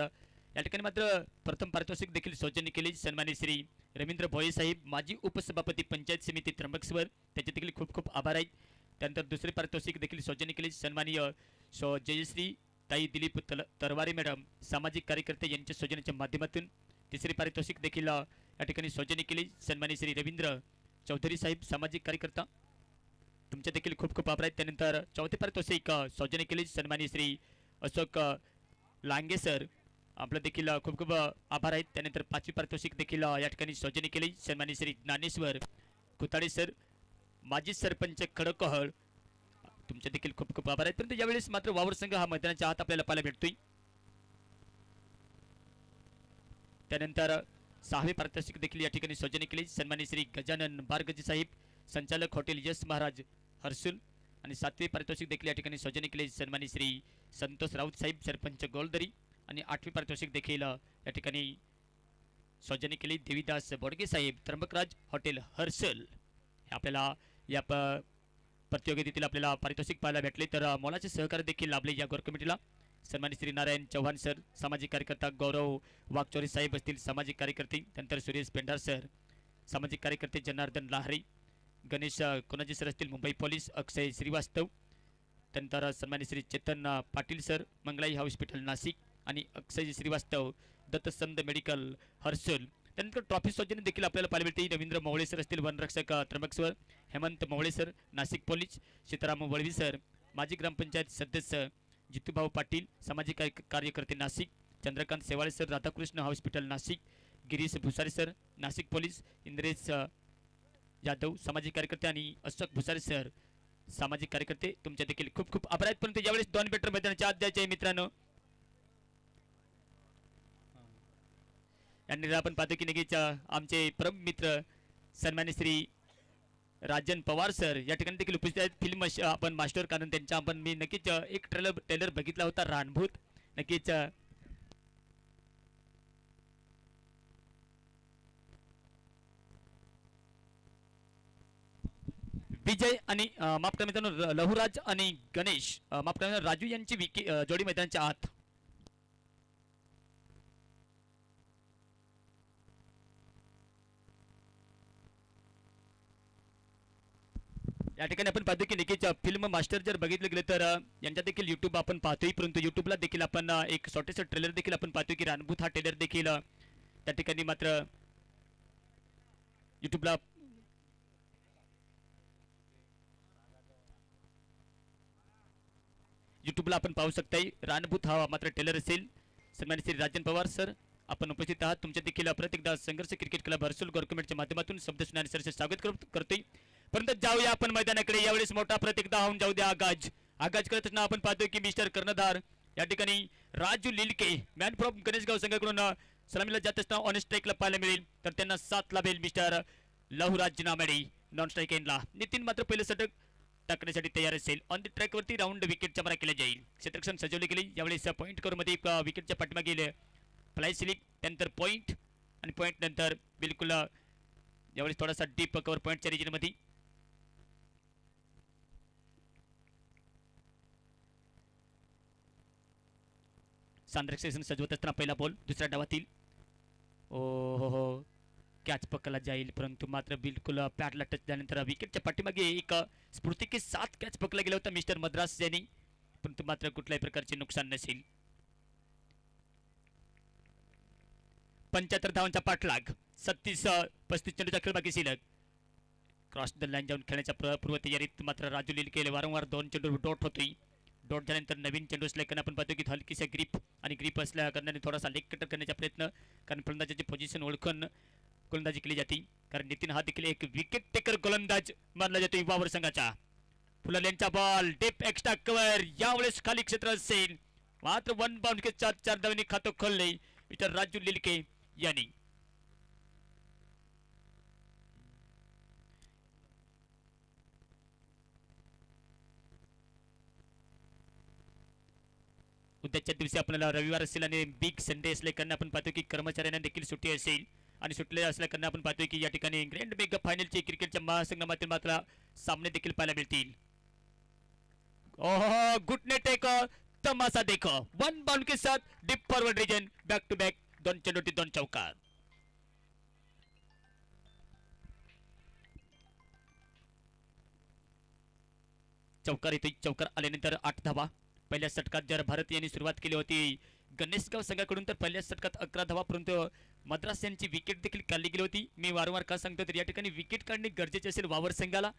या ठिकाणी मात्र प्रथम पारितोषिक देखील सौजन्य केले सन्माननीय श्री रवींद्र भोये साहेब माजी उपसभापती पंचायत समिती त्र्यंबकेश्वर, त्याचे देखील खूप खूप आभार आहेत. त्यानंतर दुसरे पारितोषिक देखील सौजन्य केले सन्माननीय जयश्री ताई दिलीप तरवारे मॅडम सामाजिक कार्यकर्ते यांच्या सौजन्याच्या माध्यमातून. तिसरे पारितोषिक देखील या ठिकाणी सौजन्य केले सन्माननीय श्री रवींद्र चौधरी साहेब सामाजिक कार्यकर्ता, तुमचे देखील खूप खूप आभार आहेत. त्यानंतर चौथे पारितोषिक सौजन्य केले सन्माननीय श्री अशोक लांगे सर, आपलं देखील खूप खूप आभार आहेत. त्यानंतर 5वे पारितोषिक देखील या ठिकाणी सौजन्य केले सन्माननीय श्री ज्ञानेश्वर खुताडे सर माजी सरपंच खडकहळ, तुमचे देखील खूप खूप आभार आहेत. परंतु यावेळेस मात्र वावर संघ हा मैदानाच्या आत आपल्याला पाहायला भेटतोय. त्यानंतर 6वे पारितोषिक देखील या ठिकाणी सौजन्य केले सन्माननीय श्री गजानन बारगजी साहेब संचालक हॉटेल यश महाराज हर्सुल, आणि 7वे पारितोषिक देखील या ठिकाणी सौजन्य केले सन्माननीय श्री संतोष राऊत साहेब सरपंच गोलदरी, आणि 8वे पारितोषिक देखील या ठिकाणी सौजन्य केले देवीदास बोडगे साहेब त्र्यंबकराज हॉटेल हर्सुल. आपल्याला या प्रतियोगितेतील आपल्याला पारितोषिक पाहायला भेटले. तर मोलाचे सहकार्य देखील लाभले या गोर कमिटीला सन्माननीय श्री नारायण चव्हाण सर सामाजिक कार्यकर्ता, गौरव वाघचोरे साहेब असतील सामाजिक कार्यकर्ते, त्यानंतर सुरेश पेंढार सर सामाजिक कार्यकर्ते, जनार्दन लाहरे, गणेश कोणाजी सर असतील मुंबई पोलीस, अक्षय श्रीवास्तव, त्यानंतर सन्मान्य श्री चेतन पाटील सर, मंगलाई हॉस्पिटल नाशिक आणि अक्षय श्रीवास्तव, दत्तसंद मेडिकल हर्सुल. त्यानंतर ट्रॉफी सौजन्य देखील आपल्याला पाहायला मिळते. रवींद्र मोहळे सर असतील वनरक्षक Trimbak sir, Hemant Mohale sir Nashik police, Sitaram Valvi sir माजी ग्रामपंचायत सदस्य, जितूभाऊ पाटील सामाजिक कार्यकर्ते Nashik, Chandrakant Sevale sir Radhakrishna hospital Nashik, Girish Bhusare sir Nashik police, Indresh Yadav सामाजिक कार्यकर्ते आणि अशोक भुसारे सर सामाजिक कार्यकर्ते. तुमच्या देखील खूप खूप आभार आहेत. परंतु यावेळेस 2 मीटर मैदानाच्या आत जायचे मित्रांनो. आणि आपण पाहतो की नक्कीच आमचे परम मित्र सन्मान्य श्री राजन पवार सर या ठिकाणी देखील उपस्थित आहेत. फिल्म आपण मास्टर कारण त्यांच्या आपण मी नक्कीच एक ट्रेलर बघितला होता रानभूत. नक्कीच विजय आणि माफ करा मित्रांनो लहुराज आणि गणेश माफ करा राजू यांची जोडी मैदानाच्या आत. या ठिकाणी आपण पाहतो की नक्कीच फिल्म मास्टर जर बघितलं गेलं तर यांच्या देखील यूट्यूब आपण पाहतोय. परंतु यूट्यूबला देखील आपण एक छोटेसे ट्रेलर देखील आपण पाहतोय की रानभूत हा ट्रेलर देखील त्या ठिकाणी मात्र यूट्यूबला आपण पाहू शकताय. रानभूत हा मात्र ट्रेलर असेल. सन्मान्य श्री राजन पवार सर आपण उपस्थित आहात. तुमच्या देखील परत एकदा संघर्ष क्रिकेट क्लब हर्सुल गव्हर्नमेंटच्या माध्यमातून शब्द सुनाने सरचे स्वागत करतोय. परंतु जाऊया आपण मैदानाकडे. यावेळेस मोठा प्रत्येकदा होऊन जाऊ द्या आगाज करत असताना आपण पाहतोय की मिस्टर कर्णधार या ठिकाणी राजू लिलके मॅन फ्रॉम गणेशगाव संघाकडून सलामीला जात असताना ऑन स्ट्राईकला पाहायला मिळेल. तर त्यांना 7 लाभेल मिस्टर लहुराज जिनामेडी. नॉन स्ट्राईक एंडला नितीन मात्र पहिलं षटक टाकण्यासाठी तयार असेल. ऑन द ट्रॅक वरती राऊंड विकेटच्या मारा केला जाईल. क्षेत्ररक्षण सजवले गेले. यावेळेस पॉईंट कव्हर मध्ये विकेटच्या पाठीमागे गेले फ्लाय सिलिंग त्यानंतर पॉईंट आणि पॉईंट नंतर बिलकुल यावेळेस थोडासा डीप कव्हर पॉईंटच्या रिजन मध्ये. सांद्रक्षण सजवत असताना पहिला बॉल दुसऱ्या डावातील ओ हो कॅच पकडला जाईल. परंतु मात्र बिलकुल पॅडला टच झाल्यानंतर विकेटच्या पाठीमागे एक स्फूर्ती के 7 कॅच पकडला गेला होता मिस्टर मद्रास यांनी. परंतु मात्र कुठल्याही प्रकारचे नुकसान नसेल. 75 धावांचा पाठलाग 36-35 चेंडूचा खेळ बाकी शिल्लक. क्रॉस द लाईन जाऊन खेळण्याच्या पूर्वतयारीत मात्र राजू लिलके वारंवार 2 चेंडू डॉट होतोय. डॉट झाल्यानंतर नवीन चेंडू असल्याने आपण पाहतो की हलकीशा ग्रीप असल्या कारणाने थोडासा लेग कटर करण्याचा प्रयत्न कारण फलंदाजाची पोझिशन ओळखून गोलंदाजी केली जाते. कारण नितीन हा देखील एक विकेट टेकर गोलंदाज मानला जातो वावर संघाचा. फुलाल्यांचा बॉल डीप एक्स्ट्रा कव्हर यावेळेस खाली क्षेत्र असेल. मात्र 1 बाउंड के 4 धावांनी खातं खोलले मिस्टर राजू लिलके यांनी. उद्याच्या दिवशी आपल्याला रविवार असेल आणि बिग संडे असल्याकारणे आपण पाहतो की कर्मचाऱ्यांना देखील सुट्टी असेल आणि सुटले असल्याकारणे आपण पाहतोय की या ठिकाणी ग्रँड मेगा फायनलचे क्रिकेटच्या महासंगमातील मात्र सामने देखील पाहायला मिळतील. ओहो घुटने टेको तमाशा देखो 1 बाउंड के साथ deep forward region back to back 2 चेंडूटी 2 चौकार. चौकार येतोय. चौकार आल्यानंतर 8 धावा. पहिल्या षटकात जर भारत यांनी सुरुवात केली होती गणेशगाव संघाकडून तर पहिल्या षटकात 11 धावा. परंतु मद्रास यांची विकेट देखील काढली गेली होती. मी वारंवार का सांगतो तर या ठिकाणी विकेट काढणे गरजेचे असेल वावर संघाला.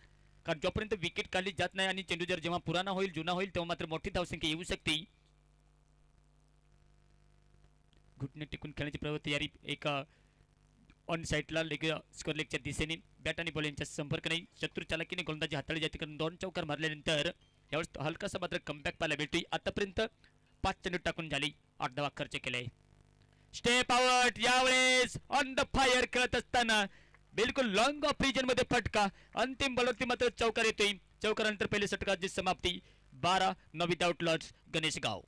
कारण जोपर्यंत विकेट काढली जात नाही आणि चेंडू जर जेव्हा पुराणा होईल जुना होईल तेव्हा मात्र मोठी धावसंख्या येऊ शकते. घुटणे टिकून खेळण्याची तयारी एक ऑन साईडला स्कोर लेगच्या दिशेने बॅट आणि बॉल यांच्या संपर्क नाही. शत्रू चालकीने गोलंदाजी हाताळली जाते कारण 2 चौकार मारल्यानंतर यावेळेस हलकासा मात्र कमबॅक पाहायला भेटतोय. आतापर्यंत 5 चेंडू टाकून झाली 8 धावा खर्च केले. स्टेप आउट यावेळेस ऑन द फायर खेळत असताना बिलकुल लॉंग ऑफ रिजन मध्ये फटका. अंतिम बॉलवरती मात्र चौकार येतोय. चौकारानंतर पहिल्या षटकाची समाप्ती 12 विदाउट लॉस गणेशगाव.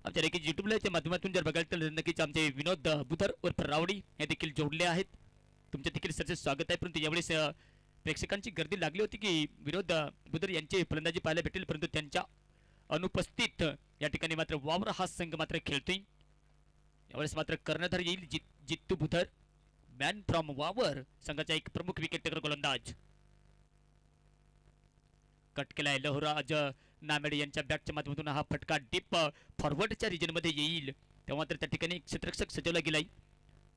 आमच्या नक्कीच युट्यूबच्या माध्यमातून जर बघायला तर नक्कीच आमचे विनोद बुधर उर्फ रावडी हे देखील जोडले आहेत. तुमचे देखील सरचे स्वागत आहे. परंतु यावेळेस प्रेक्षकांची गर्दी लागली होती की विनोद बुधर यांची फलंदाजी पाहायला भेटेल. परंतु त्यांच्या अनुपस्थित या ठिकाणी मात्र वावर हा संघ मात्र खेळतोय. यावेळेस मात्र कर्णधार येईल जित्तू बुधर. मॅन फ्रॉम वावर संघाचा एक प्रमुख विकेट टेकर गोलंदाज. कट केलाय लहुराज नामेडे यांच्या बॅटच्या माध्यमातून हा फटका डीप फॉरवर्डच्या रिजन मध्ये येईल तेव्हा मात्र त्या ठिकाणी एक क्षेत्ररक्षक सजवला गेलाय.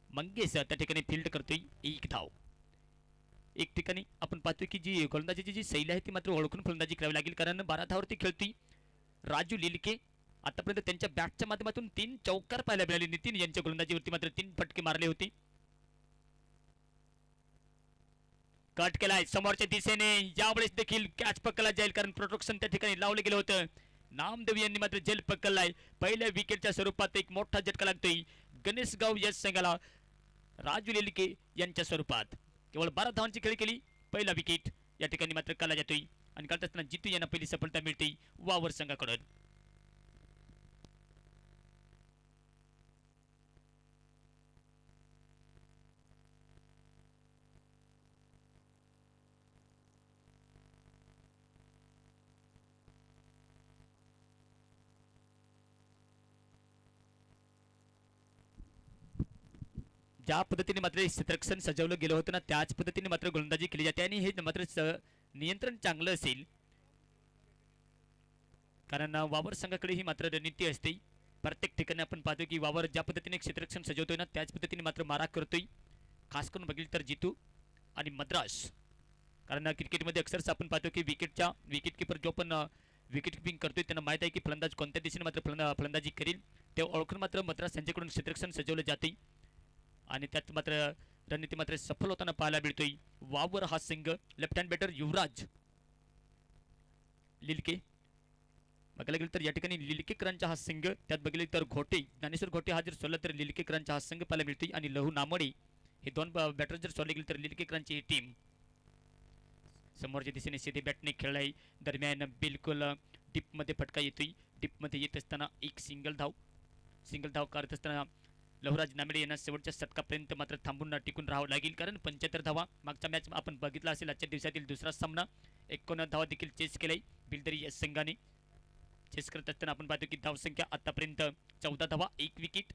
मंगेश त्या ठिकाणी फील्ड करतोय. एक धाव. एक ठिकाणी आपण पाहतोय की जी गोलंदाजीची जी शैली आहे ती मात्र ओळखून फलंदाजी करावी लागेल कारण 12 धावावरती खेळतोय राजू लिलके. आतापर्यंत त्यांच्या बॅटच्या माध्यमातून 3 चौकार पाहायला मिळाले. नितीन यांच्या गोलंदाजीवरती मात्र 3 फटके मारले होते. कट केलाय समोरच्या दिशेने. यावेळेस देखील कॅच पकडला जाईल कारण प्रोटेक्शन त्या ठिकाणी लावलं गेलं होतं. नामदेव यांनी मात्र झेल पकडलाय. पहिल्या विकेटच्या स्वरूपात एक मोठा झटका लागतोय गणेशगाव या संघाला राजू लिलके यांच्या स्वरूपात. केवळ 12 धावांची खेळी केली. पहिला विकेट या ठिकाणी मात्र काढला जातोय आणि काढत असताना जितू यांना पहिली सफलता मिळते वावर संघाकडून. ज्या पद्धतीने मात्र क्षेत्ररक्षण सजवलं गेलं होतं ना त्याच पद्धतीने मात्र गोलंदाजी केली जाते आणि हे मात्र नियंत्रण चांगलं असेल कारण वावर संघाकडे ही मात्र रणनीती असते. प्रत्येक ठिकाणी आपण पाहतो की वावर ज्या पद्धतीने क्षेत्ररक्षण सजवतोय ना त्याच पद्धतीने मात्र मारा करतोय. खास करून बघितलं तर जितू आणि मद्रास कारण क्रिकेटमध्ये अक्षरशः आपण पाहतो की विकेट किपर जो पण विकेट किपिंग करतोय त्यांना माहित आहे की फलंदाज कोणत्या दिशेने मात्र फलंदाजी करेल ते ओळखून मात्र मद्रास यांच्याकडून क्षेत्ररक्षण सजवलं जाते आणि त्यात मात्र रणनीती मात्र सफल होताना पाहायला मिळतोय. वावर हा संघ लेफ्ट हँड बॅटर युवराज लिलके बघायला गेलं तर या ठिकाणी लिलकेकरांचा हा संघ त्यात बघितले तर घोटे ज्ञानेश्वर घोटे हा जर सोडला तर लिलकेकरांचा हा संघ पाहायला मिळतोय आणि लहू नामडे हे 2 बॅटर जर सोडले गेले तर लिलकेकरांची ही टीम समोरच्या दिशेने सीधे बॅटने खेळलाय. दरम्यान बिलकुल डिप मध्ये फटका येतोय. डिप मध्ये येत असताना एक सिंगल धाव काढत असताना लहुराज नामेडे यांना शेवटच्या षटकापर्यंत मात्र थांबून टिकून राहावं लागेल कारण 75 धावा मागच्या मॅच आपण बघितला असेल. आजच्या दिवसातील दुसरा सामना 51 धावा देखील चेस केलाय बिलदरी या संघाने. चेस करत असताना आपण पाहतो की धावसंख्या आतापर्यंत 14 धावा 1 विकेट.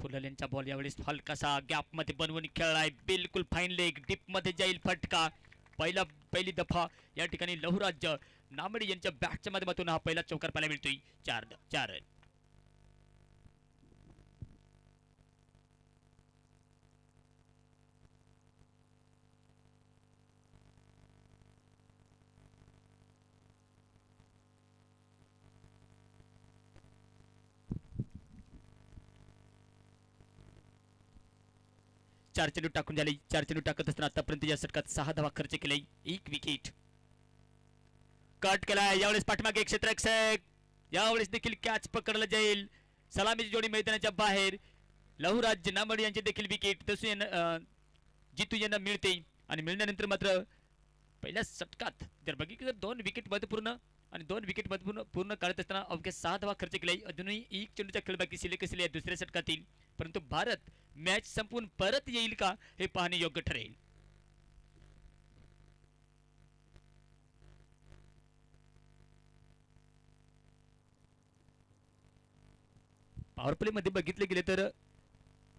फुलल यांचा बॉल यावेळेस हलकासा गॅप मध्ये बनवून खेळलाय. बिलकुल फाईन लेग डीप मध्ये जाईल फटका. पहिली दफा या ठिकाणी लहुराज नामेडे यांच्या बॅटच्या माध्यमातून हा पहिला चौकार पाहायला मिळतोय. 4 रन. चार चेंडू टाकून झाले. 4 चेंडू टाकत असताना आतापर्यंत या षटकात 6 धावा खर्च केलाय. 1 विकेट. कट केलाय यावेळेस पाठीमागे एक क्षेत्ररक्षक. यावेळेस देखील कॅच पकडला जाईल. सलामीची जोडी मैदानाच्या बाहेर. लहुराज नामडे यांचे देखील विकेट जितू यांना मिळते आणि मिळण्यानंतर मात्र पहिल्या षटकात जर बघितलं तर 2 विकेट महत्वपूर्ण आणि 2 विकेट पूर्ण काढत असताना अवघ्या 6 धावा खर्च केलाय. अजूनही 1 चेंडूचा खेळ बाकी शिल्लक असलेल्या दुसऱ्या षटकातील परंतु भारत मॅच संपून परत येईल का हे पाहणे योग्य ठरेल. पॉवर प्ले मध्ये बघितले गेले तर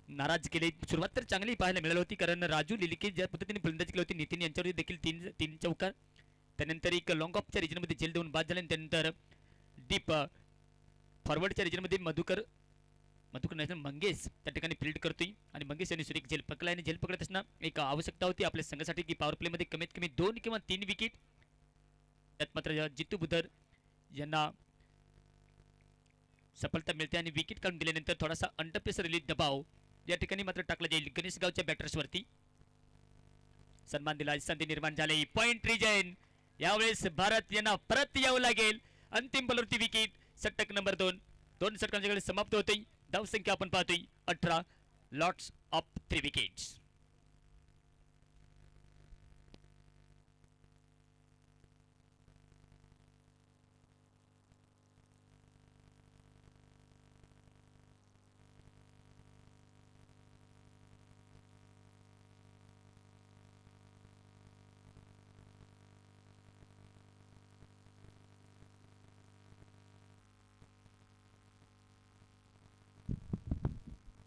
नाराज केले. सुरुवात तर चांगली पाहायला मिळाली होती कारण राजू लिलके ज्या पद्धतीने फलंदाजी केली होती नितीन यांच्यावर देखील 3 चौकार त्यानंतर एक लॉंग ऑफच्या रिजन मध्ये झेल देऊन बाद झाले. त्यानंतर डीप फॉरवर्डच्या रिजन मध्ये मधुकर नॅशनल मंगेश त्या ठिकाणी फील्ड करतोय आणि मंगेश यांनी सुरेख झेल पकडला आणि झेल पकडत असताना एक आवश्यकता होती आपल्या संघासाठी की पॉवर प्ले मध्ये कमीत कमी 2 किंवा 3 विकेट. त्यात मात्र जितू बुधर यांना सफलता मिळते आणि विकेट काढून दिल्यानंतर थोडासा अंडरप्रेशर रिलीज दबाव या ठिकाणी मात्र टाकला जाईल गणेशगावच्या बॅटर्सवरती. सन्मान दिला. संधी निर्माण झाली. Point region. यावेळेस भारत यांना परत यावं लागेल. अंतिम बॉलवरती विकेट. षटक नंबर 2 षटकांच्या वेळेस समाप्त होते. धावसंख्या आपण पाहतोय 18 लॉट्स ऑफ 3 विकेट्स.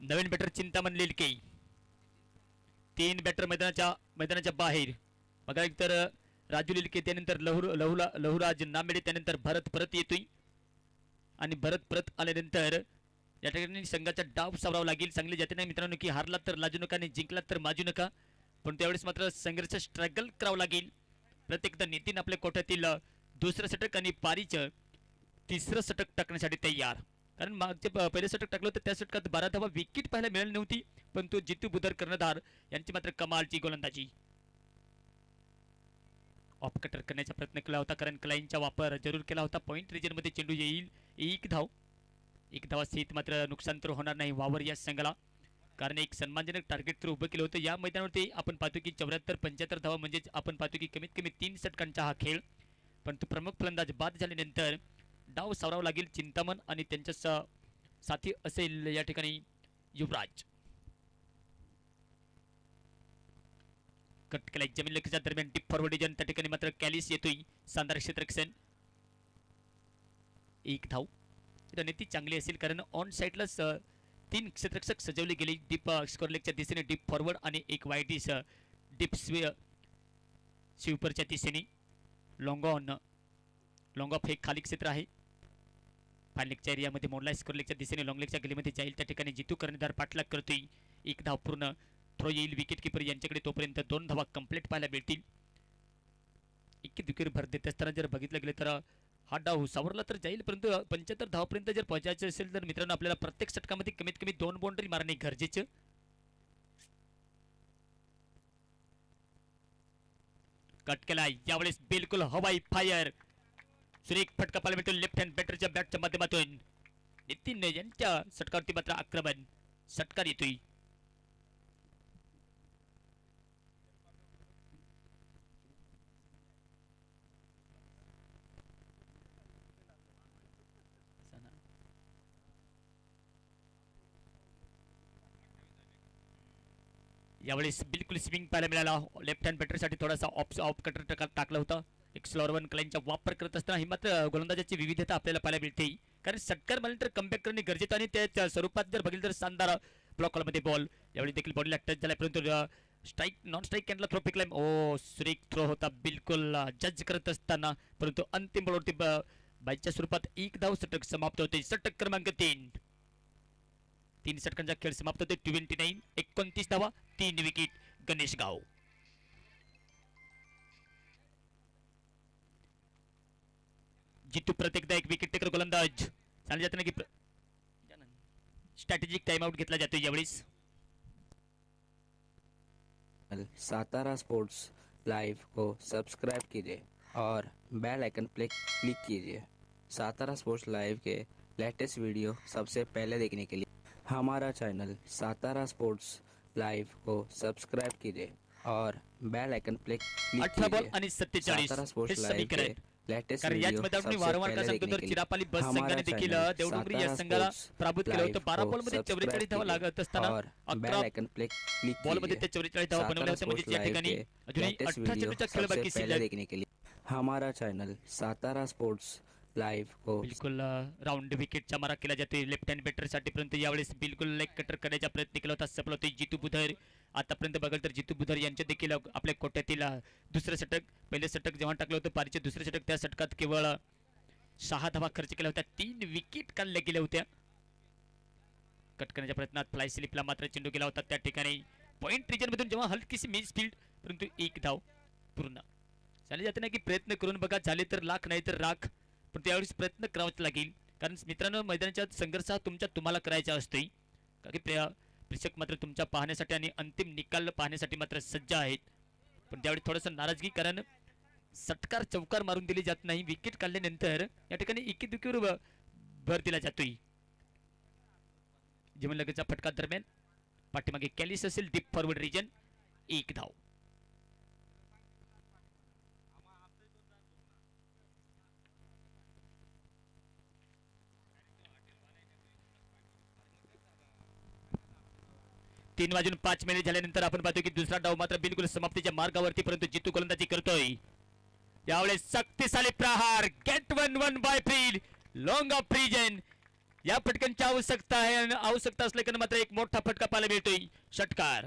नवीन बॅटर चिंतामण लिलके. 3 बॅटर मैदानाच्या बाहेर. बघा एक तर राजू लिलके, त्यानंतर लहुराज नामेडे, त्यानंतर भरत परत येतोय आणि भरत परत आल्यानंतर या ठिकाणी संघाचा डाव सावरावा लागेल. चांगली जाते नाही मित्रांनो की हारला तर लाजू नका आणि जिंकला तर माजू नका, पण त्यावेळेस मात्र संघर्ष स्ट्रगल करावं लागेल. प्रत्येकदा नितीन आपल्या कोट्यातील दुसरं षटक आणि पारीचं तिसरं षटक टाकण्यासाठी तयार. कारण मागचे पहिले षटक टाकलं होतं त्या षटकात 12 धावा विकेट पाहायला मिळाली नव्हती, पण तो जितू बुधर कर्णधार यांची मात्र कमालची गोलंदाजी. ऑफ कटर करण्याचा प्रयत्न केला होता, कारण क्लाइनचा वापर जरूर केला होता. पॉइंट रिजन मध्ये चेंडू येईल. एक धावा सहित मात्र नुकसान तर होणार नाही वावर या संघाला, कारण एक सन्मानजनक टार्गेट तर उभं केलं होतं या मैदानावरती. आपण पाहतो की 74-75 धावा, म्हणजे आपण पाहतो की कमीत कमी 3 षटकांचा हा खेळ. पण तो प्रमुख फलंदाज बाद झाल्यानंतर डाव सावरावा लागेल चिंतामण आणि त्यांच्या साथी असेल या ठिकाणी युवराज. कट केला जमीन लक्षात दरम्यान डीप फॉरवर्ड रिजन, त्या ठिकाणी मात्र कॅलिस येतोय शानदार क्षेत्ररक्षण. एक धाव रणनीती चांगली असेल, कारण ऑन साइडला 3 क्षेत्ररक्षक सजवले गेले डीप स्कोर लेगच्या दिशेने, डीप फॉरवर्ड आणि एक वाईट डीप स्वीपरच्या दिशेने. लॉंग ऑफ हे खाली क्षेत्र आहे. फाईन लेगच्या एरियामध्ये मोडला. स्कोर लेगच्या दिशेने लॉंग लेगच्या गलीमध्ये जाईल, त्या ठिकाणी जितू कर्णधार पाठलाग करतोय. एक धाव पूर्ण. थ्रो येईल विकेट किपर यांच्याकडे, तोपर्यंत 2 धावा कंप्लीट पाहायला मिळतील. इतकी विकेट भर देत असताना जर बघितलं गेलं तर हा डाव सावरला तर जाईल, परंतु 75 धावापर्यंत जर पोहोचायचं असेल तर मित्रांनो आपल्याला प्रत्येक षटकामध्ये कमीत कमी 2 बाउंड्री मारणे गरजेचे. कट केला यावेळेस बिलकुल हवाई फायर. सुरेख फटका पाहायला मिळतो लेफ्ट हँड बॅटरच्या बॅटच्या माध्यमातून. नितीन यांच्या षटकावरती मात्र आक्रमण षटकार येतोय. यावेळेस बिलकुल स्विंग पाहायला मिळाला. लेफ्ट हँड बॅटरसाठी थोडासा ऑफ कटर टाकला होता. एक स्लोअर वन क्लाइनचा वापर करत असताना ही मात्र गोलंदाजाची विविधता आपल्याला पाहायला मिळते, कारण षटकार मारल्यानंतर कमबॅक करणे गरजेचं आणि त्या स्वरूपात जर बघितलं तर शानदार ब्लॉक मध्ये बॉल. यावेळी देखील बॉडीला टच झाला, परंतु स्ट्राईक नॉन स्ट्राईक कॅनला थ्रो फेकला. ओ सुरेख थ्रो होता बिलकुल जज करत असताना, परंतु अंतिम बॉलवरती बाईच्या स्वरूपात एक धाव षटक समाप्त होते. षटक क्रमांक 3 षटकांचा खेळ समाप्त होते. 29 धावा 3 विकेट. गणेश गाव. जितू प्रत्येकदा एक विकेट टेकर गोलंदाज. सांगितलं जातं ना की स्ट्रॅटेजिक टाइम आउट घेतला जातो यावेळेस. सातारा स्पोर्ट्स लाइव को सब्सक्राइब कीजिए और बेल आइकन पे क्लिक कीजिए सातारा स्पोर्ट्स लाइव के लेटेस्ट वीडियो सबसे पहले देखने के लिए हमारा चैनल सातारा स्पोर्ट्स लाइव को सब्सक्राइब कीजिए और बेल आइकन पे क्लिक 18 बॉल कीजिए. आणि 47 सातारा हे स्पोर्ट्स लाइव समीकरण. के लेटेस्ट कारण याच वीडियो मैदानात मी सबसे वारंवार पहले का सांगतो देखने तर के लिए चिरापाली बस हमारा संघाने देखील चैनल देवडुंगरी या सातारा संघाला स्पोर्ट्स पराभूत केलं होतं. लाइव 12 को बॉलमध्ये 44 धावा सब्सक्राइब लागत असताना और बेल 11 आइकन पे क्लिक बॉलमध्ये ते कीजिए. 44 धावा बनवल्या होत्या, म्हणजे या ठिकाणी अजूनही लेटेस्ट 18 वीडियो चेंडूचा खेळ सबसे बाकी पहले शिल्लक. देखने के लिए हमारा चैनल सातारा स्पोर्ट्स लाइव को बिलकुल राऊंड विकेटचा मारा केला जातोय लेफ्ट हँड बॅटरसाठी, परंतु यावेळेस बिलकुल लेग कटर करण्याचा प्रयत्न केला होता. सफल होते जितू बुधर. आतापर्यंत बघाल तर जितू बुधर यांच्या देखील आपल्या कोट्यातील दुसरं षटक. पहिले षटक जेव्हा टाकलं होतं पारीचे दुसरे षटक, त्या षटकात केवळ 6 धावा खर्च केल्या होत्या. 3 विकेट काढल्या गेल्या होत्या. कट करण्याच्या प्रयत्नात फ्लाय स्लिपला मात्र चेंडू गेला होता. त्या ठिकाणी पॉइंट रिजन मधून जेव्हा हलकीशी मिस फील्ड, परंतु एक धाव पूर्ण. चालेल जाते ना की प्रयत्न करून बघा, झाले तर लाख नाही तर राख, पण त्यावेळेस प्रयत्न करावाच लागेल. कारण मित्रांनो मैदानाच्या संघर्ष तुम्हाला करायचा असतोय, कारण प्रेक्षक मात्र तुमच्या पाहण्यासाठी आणि अंतिम निकाल पाहण्यासाठी मात्र सज्ज आहेत. पण त्यावेळी थोडंसं नाराजगी, कारण षटकार चौकार मारून दिली जात नाही. विकेट काढल्यानंतर या ठिकाणी इकीदुकीवर भर दिला जातोय. जेवण लगेचचा फटका दरम्यान पाठीमागे कॅलिस असेल डीप फॉरवर्ड रिजन. एक धाव. तीन वाजून 5 मिनिट झाल्यानंतर आपण पाहतो की दुसरा डाव मात्र बिलकुल समाप्तीच्या मार्गावरती, परंतु जितू गोलंदाजी करतोय. यावेळेस शक्तिशाली प्रहार. Get 1-1 by field. Long off region. या फटक्यांची आवश्यकता आहे आणि आवश्यकता असल्याने मात्र एक मोठा फटका पाहायला मिळतोय. षटकार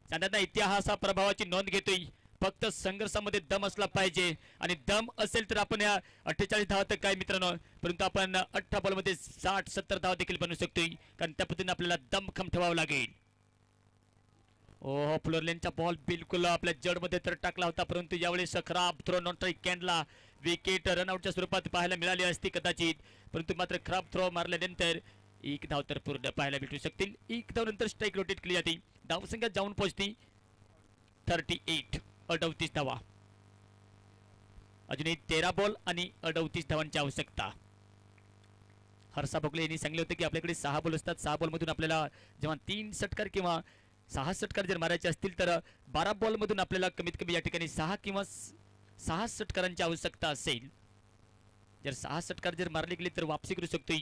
साधारण इतिहासा प्रभावाची नोंद घेतोय. फक्त संघर्षामध्ये दम असला पाहिजे आणि दम असेल तर आपण या 48 धावा तर काय मित्रांनो, परंतु आपण 18 बॉलमध्ये 60-70 धावा देखील बनवू शकतोय, कारण त्या पद्धतीने आपल्याला दमखम ठेवावं लागेल. ओहो, फ्लोरलेनचा बॉल बिलकुल आपल्या जडमध्ये तर टाकला होता, परंतु यावेळेस खराब थ्रो नॉट कॅनला विकेट रनआउटच्या स्वरूपात पाहायला मिळाली असती कदाचित, परंतु मात्र खराब थ्रो मारल्यानंतर एक धाव तर पूर्ण पाहायला भेटू शकतील. एक धाव नंतर स्ट्राईक रोटेट केली जाते. धावसंख्या जाऊन पोहोचती 38. 38 धावा. अजूनही 13 बॉल आणि 38 धावांची आवश्यकता. हर्षा भोगले यांनी सांगितले होते की आपल्याकडे 6 बॉल असतात. 6 बॉल मधून आपल्याला जेव्हा 3 षटकार किंवा 6 षटकार जर मारायचे असतील तर 12 बॉल मधून आपल्याला कमीत कमी या ठिकाणी 6 किंवा 6 षटकारांची आवश्यकता असेल. जर 6 षटकार जर मारले गेले तर वापसी करू शकतो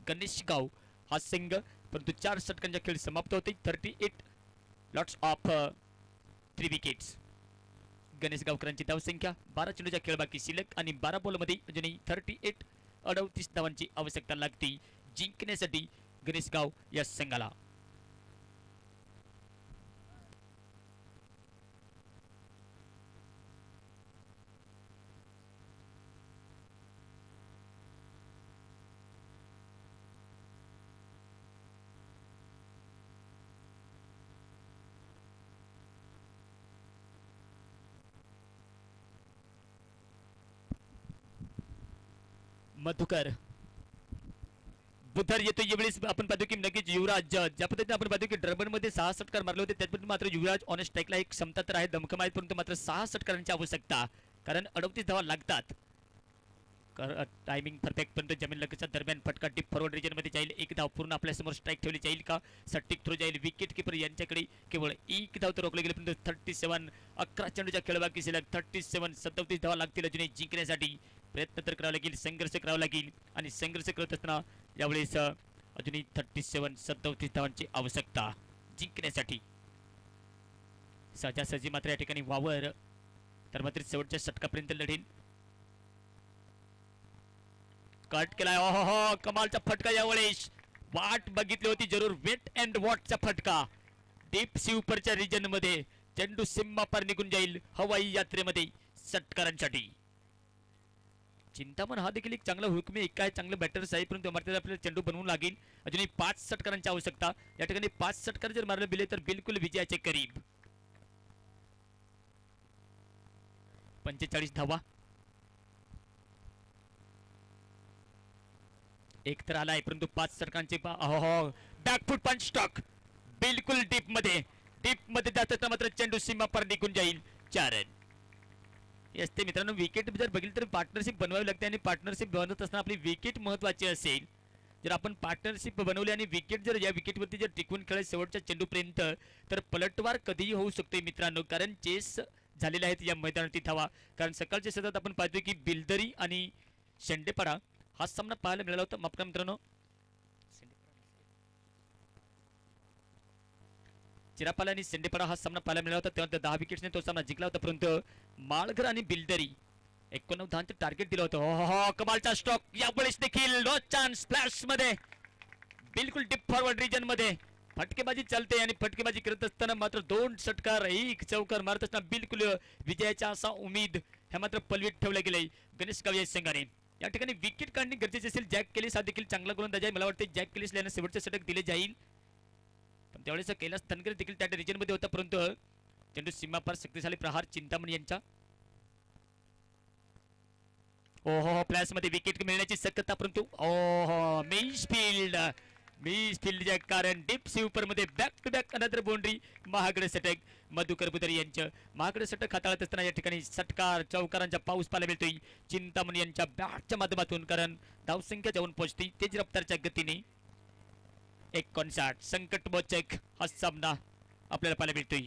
गणेश गाव हा संघ, परंतु 4 षटकांचा खेळ समाप्त होते. 38 लॉट्स ऑफ 3 विकेट्स. गणेश गावकरांची धावसंख्या 12 चेंडूचा खेळ बाकी शिल्लक आणि 12 बॉलमध्ये अजूनही 38 धावांची आवश्यकता लागते जिंकण्यासाठी गणेश गाव या संघाला. मधुकर बुधर येतो. यावेळेस आपण पाहतो की नक्कीच युवराज ज्या पद्धतीने आपण पाहतो की ड्रबन मध्ये 6 षटकार मारले होते, त्यात मात्र युवराज ऑन स्ट्राईकला एक क्षमता तर आहे, दमखम आहे, परंतु मात्र 6 षटकारांची आवश्यकता, कारण 38 धावा लागतात. टायमिंग परफेक्ट, परंतु जमीन लगेच्या दरम्यान फटका डीप फॉरवर्ड रिजन मध्ये जाईल. एक धाव पूर्ण आपल्या समोर स्ट्राईक ठेवली जाईल का? सट्टिक थ्रो जाईल. विकेट किपर यांच्याकडे केवळ एक धाव तर रोखले गेले, परंतु 37 11 चेंडूच्या खेळ बाकी शिल्लक. 37 धावा लागतील अजूनही जिंकण्यासाठी. प्रयत्न तर करावा लागेल, संघर्ष करावा लागेल आणि संघर्ष करत असताना यावेळेस अजूनही 37 धावांची आवश्यकता जिंकण्यासाठी. सहजासहजी मात्र या ठिकाणी वावर तर मात्र शेवटच्या षटकापर्यंत लढेल. कट केलाय. हो, कमालचा फटका यावेळेस. वाट बघितली होती जरूर, वेट अँड वॉटचा फटका. डीप सीवरच्या रिजन मध्ये चेंडू सीमा पार निघून जाईल हवाई यात्रेमध्ये षटकारांसाठी. चिंतामण हा देखील एक चांगला हुकमी एक काय चांगलं बॅटर्स आहे, परंतु आपल्याला चेंडू बनवून लागेल. अजूनही 5 षटकारांची आवश्यकता. या ठिकाणी 5 षटकार जर मारले गेले तर बिलकुल विजयाचे करीब. 45 धावा. एक तर आलाय, परंतु 5 षटकांचे बॅकफुट पंच स्टॉक बिलकुल डीप मध्ये जात असताना मात्र चेंडू सीमा पार निघून जाईल. 4 रन. असते मित्रांनो, विकेट जर बघितलं तर पार्टनरशिप बनवावी लागते आणि पार्टनरशिप बनवत असताना आपली विकेट महत्वाची असेल. जर आपण पार्टनरशिप बनवली आणि विकेट जर या विकेटवरती जर टिकून खेळले शेवटच्या चेंडूपर्यंत तर पलटवार कधीही होऊ शकते मित्रांनो, कारण चेस झालेले आहेत या मैदानावरती धावा. कारण सकाळच्या सतत आपण पाहतोय की बिलदरी आणि शेंडेपाडा हा सामना पाहायला मिळाला होता. माफ करा मित्रांनो, चिरापाला आणि शेंडेपाडा हा सामना पाहायला मिळाला होता, तेव्हा 10 विकेट्सने तो सामना जिंकला होता, परंतु माळघर आणि बिलदरी 89 धावांचं टार्गेट दिलं होतं. कमालचा स्ट्रोक यावेळेस देखील. No chance. फ्लॅश मध्ये बिलकुल डीप फॉरवर्ड रिजन मध्ये फटकेबाजी चालते आणि फटकेबाजी करत असताना मात्र 2 षटकार 1 चौकार मारत असताना बिलकुल विजयाचा असा उमेद ह्या मात्र पलवीत ठेवला गेलाय गणेश गाव या संघाने. या ठिकाणी विकेट काढणे गरजेचे असेल. जॅक केलिस हा देखील चांगला गोलंदाज आहे. मला वाटते जॅक केलिसला यांना शेवटचे षटक दिले जाईल, पण त्यावेळेस कैलास तनकर देखील त्या रिजन मध्ये होता, परंतु चेंडू सीमापार शक्तिशाली प्रहार चिंतामणी यांचा. फ्लॅश मध्ये विकेट मिळण्याची शक्यता, परंतु मिसफिल्डच्या कारण डीप स्वीपर मध्ये back to back another boundary. महागड षटक मधुकर बुधर यांचं. महागड षटक हाताळत असताना या ठिकाणी षटकार चौकारांचा पाऊस पाहायला मिळतोय चिंतामणी यांच्या बॅटच्या माध्यमातून, कारण धावसंख्या जाऊन पोहोचते तेज रफ्तारच्या गतीने. 59 संकटमोचक हा सामना आपल्याला पाहायला मिळतोय.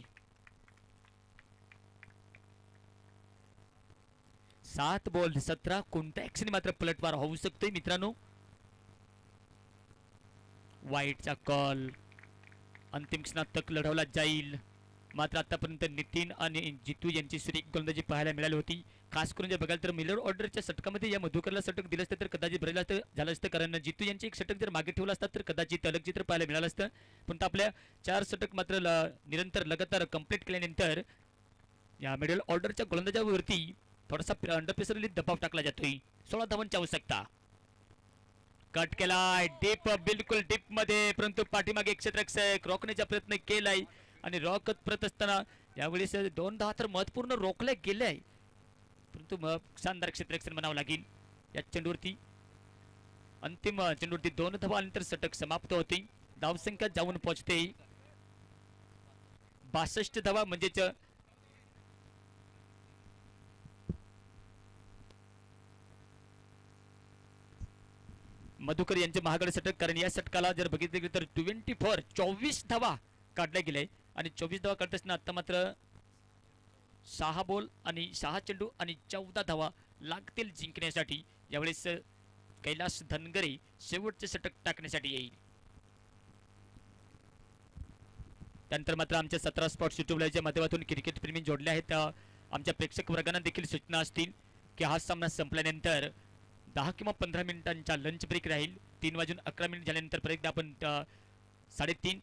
7 बॉल 17 कोणत्या ऍक्शन मात्र पलटवार होऊ शकतोय मित्रांनो. वाईटचा कॉल अंतिम क्षणात तक लढवला जाईल. मात्र आतापर्यंत नितीन आणि जितू यांची सुरेख गोलंदाजी पाहायला मिळाली होती. खास करून जर बघाल तर मिलर ऑर्डरच्या षटकामध्ये या मधुकरला षटक दिलं असतं तर कदाचित भरेल असतं झालं असतं, कारण जितू यांचे एक षटक जर मागे ठेवलं असतात तर कदाचित अलग चित्र पाहायला मिळालं असतं. पण आपल्या 4 षटक मात्र निरंतर लगातार कंप्लीट केल्यानंतर या मिडल ऑर्डरच्या गोलंदाजावरती थोडासा अंडर प्रेशरली दबाव टाकला जातोय. 16 धावांची आवश्यकता. कट केलाय डीप, बिलकुल डीप मध्ये, परंतु पाठीमागे एक क्षेत्ररक्षक रोखण्याचा प्रयत्न केलाय आणि रॉकत परत असताना यावेळेस 2 तर महत्वपूर्ण रोखले गेले, परंतु मग शानदार क्षेत्ररक्षण म्हणावं लागेल या चेंडूवरती. अंतिम चेंडूवरती 2 धावा नंतर षटक समाप्त होते. धावसंख्या जाऊन पोहोचते 62 धावा, म्हणजेच मधुकर यांचे महागड षटक, कारण या षटकाला जर बघितले गेले तर 24 धावा काढल्या गेले आणि 24 धावा काढत असताना आता मात्र 6 बॉल आणि 6 चेंडू आणि 14 धावा लागतील जिंकण्यासाठी. यावेळेस कैलास धनगरे शेवटचे षटक टाकण्यासाठी येईल. त्यानंतर मात्र आमच्या 17 स्पॉट्स युट्यूब लाईव्हच्या माध्यमातून क्रिकेट प्रेमी जोडले आहेत. आमच्या प्रेक्षक वर्गांना देखील सूचना असतील की हा सामना संपल्यानंतर 10 किंवा 15 मिनिटांचा लंच ब्रेक राहील. 3:11 झाल्यानंतर परत एकदा आपण 3:30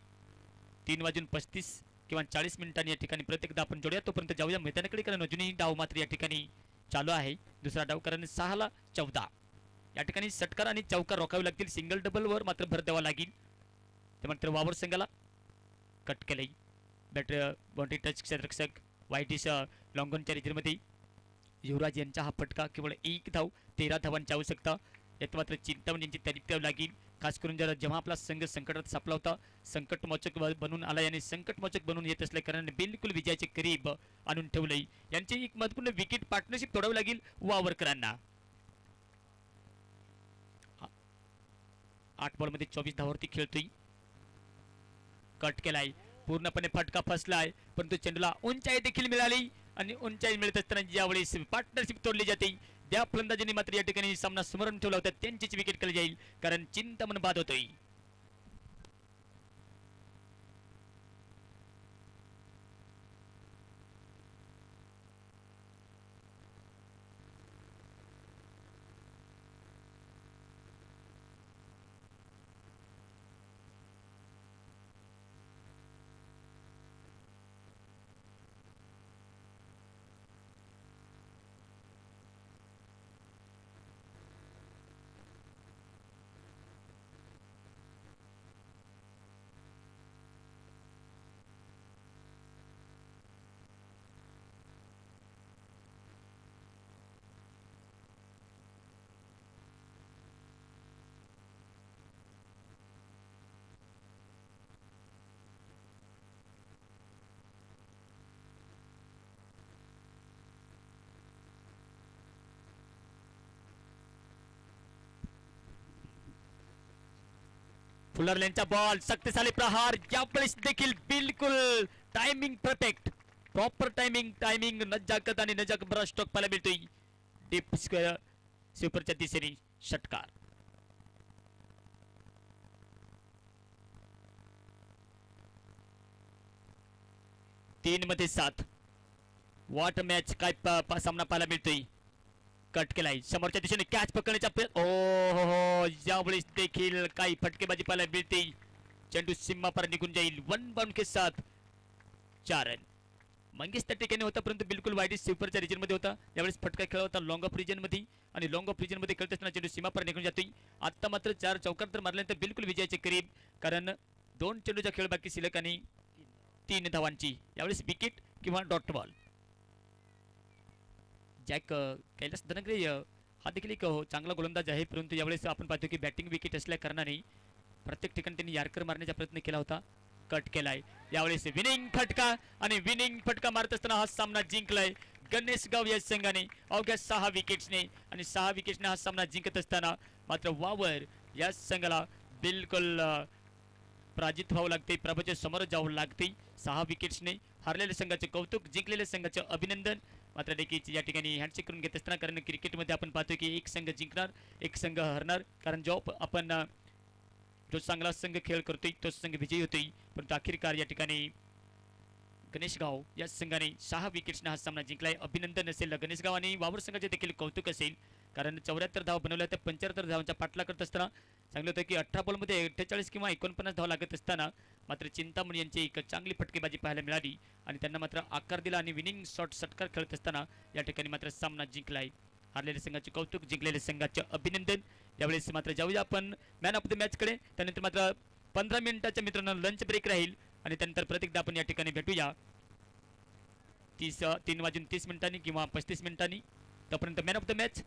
3:35 किंवा 40 मिनिटांनी या ठिकाणी परत एकदा आपण जोडूया. तोपर्यंत जाऊया मैदानाकडे, कारण अजूनही डाव मात्र या ठिकाणी चालू आहे. दुसरा डाव, कारण 6 14 या ठिकाणी षटकार आणि चौकार रोखावे लागतील. सिंगल डबल वर मात्र भर द्यावा लागेल. त्यानंतर वावर संघाला कट केलंय. बॅटर बाउंड्री टच क्षेत्ररक्षक वाईटिस लॉंगॉनच्या रिजनमध्ये युवराज यांचा हा फटका, केवळ 1 धाव, 13 धावांची आवश्यकता. यात मात्र चिंतामणी यांची तारीफ द्यावी लागेल. खास करून जेव्हा आपला संघ संकटात सापला होता, संकटमोचक बनून आला आणि संकटमोचक बनून येत असल्या कारणाने बिलकुल विजयाचे करीब आणून ठेवलंय. यांची एक महत्वपूर्ण विकेट पार्टनरशिप तोडावी लागेल वावरकरांना. 8 बॉलमध्ये 24 धावावरती खेळतोय. कट केलाय, पूर्णपणे फटका फसलाय, परंतु चेंडूला उंचाई देखील मिळाली आणि उंचाई मिळत असताना ज्यावेळेस पार्टनरशिप तोडली जाते त्या फलंदाजांनी मात्र या ठिकाणी सामना स्मरण ठेवला होता, त्यांचीच विकेट केली जाईल, कारण चिंतामण बाद होतोय. फुलरलेनचा बॉल, शक्तिशाली प्रहार, यावेळेस देखील बिलकुल टायमिंग परफेक्ट, प्रॉपर टायमिंग नजाकत आणि नजाकत बरा स्ट्रोक पाहायला मिळतोय. डीप स्क्वेअर सुपरच्या दिशेने षटकार. तीन मध्ये 7 वॉट मॅच, काय सामना पाहायला मिळतोय. कट केलाय, समोरच्या दिशेने कॅच पकडण्याचा प्रयत्न, ओ हो, यावेळेस देखील काही फटकेबाजी पाहायला मिळते. चेंडू सीमा पर निघून जाईल. 1 बाउंड के साथ 4 रन. मंगेश त्या ठिकाणी होता, परंतु बिलकुल वाईट सुपरच्या रिजन मध्ये होता. यावेळेस फटका खेळला होता लॉंग ऑफ रिजन मध्ये, आणि लॉंग ऑफ रिजन मध्ये खेळत असताना चेंडू सीमा पर निघून जातोय. आता मात्र 4 चौकार तर मारल्यानंतर बिलकुल विजयाचे करीब, कारण 2 चेंडूचा खेळ बाकी शिल्लक आणि 3 धावांची यावेळेस विकेट किंवा डॉट बॉल. जॅक कैलास धनगरे हा देखील एक चांगला गोलंदाज आहे, परंतु यावेळेस आपण पाहतो की बॅटिंग विकेट असल्या कारणाने प्रत्येक ठिकाणी त्यांनी यार्कर मारण्याचा प्रयत्न केला होता. कट केलाय, यावेळेस विनिंग फटका, आणि विनिंग फटका मारत असताना हा सामना जिंकलाय गणेशगाव या संघाने अवघ्या 6 विकेट्सने, आणि 6 विकेट्सने हा सामना जिंकत असताना मात्र वावर या संघाला बिलकुल पराजित व्हावं लागते, प्रभूच्या समोर जावं लागते. 6 विकेट्सने हारलेल्या संघाचे कौतुक, जिंकलेल्या संघाचे अभिनंदन. मात्र देखील या ठिकाणी हँडशेक करून घेत असताना, कारण क्रिकेटमध्ये आपण पाहतो की एक संघ जिंकणार एक संघ हरणार, कारण आपण जो चांगला संघ खेळ करतोय तो संघ विजयी होतोय, परंतु अखेरकार या ठिकाणी गणेशगाव या संघाने 6 विकेट्सने हा सामना जिंकलाय. अभिनंदन असेल गणेशगाव आणि वावर संघाचे देखील कौतुक असेल, कारण 74 धावा बनवल्या त्या 75 धावांचा पाठला करत असताना चांगलं होतं की 18 बॉलमध्ये 48 किंवा 49 धावा लागत असताना मात्र चिंतामणी यांची एक चांगली फटकेबाजी पाहायला मिळाली आणि त्यांना मात्र आकार दिला आणि विनिंग शॉट षटकार खेळत असताना या ठिकाणी मात्र सामना जिंकलाय. हारलेल्या संघाचे कौतुक, जिंकलेल्या संघाचे अभिनंदन. यावेळेस मात्र जाऊया आपण मॅन ऑफ द मॅचकडे. त्यानंतर मात्र 15 मिनिटाच्या मित्रांनो लंच ब्रेक राहील आणि त्यानंतर परत एकदा आपण या ठिकाणी भेटूया 3 वाजून 30 मिनिटांनी किंवा 35 मिनिटांनी. तोपर्यंत मॅन ऑफ द मॅच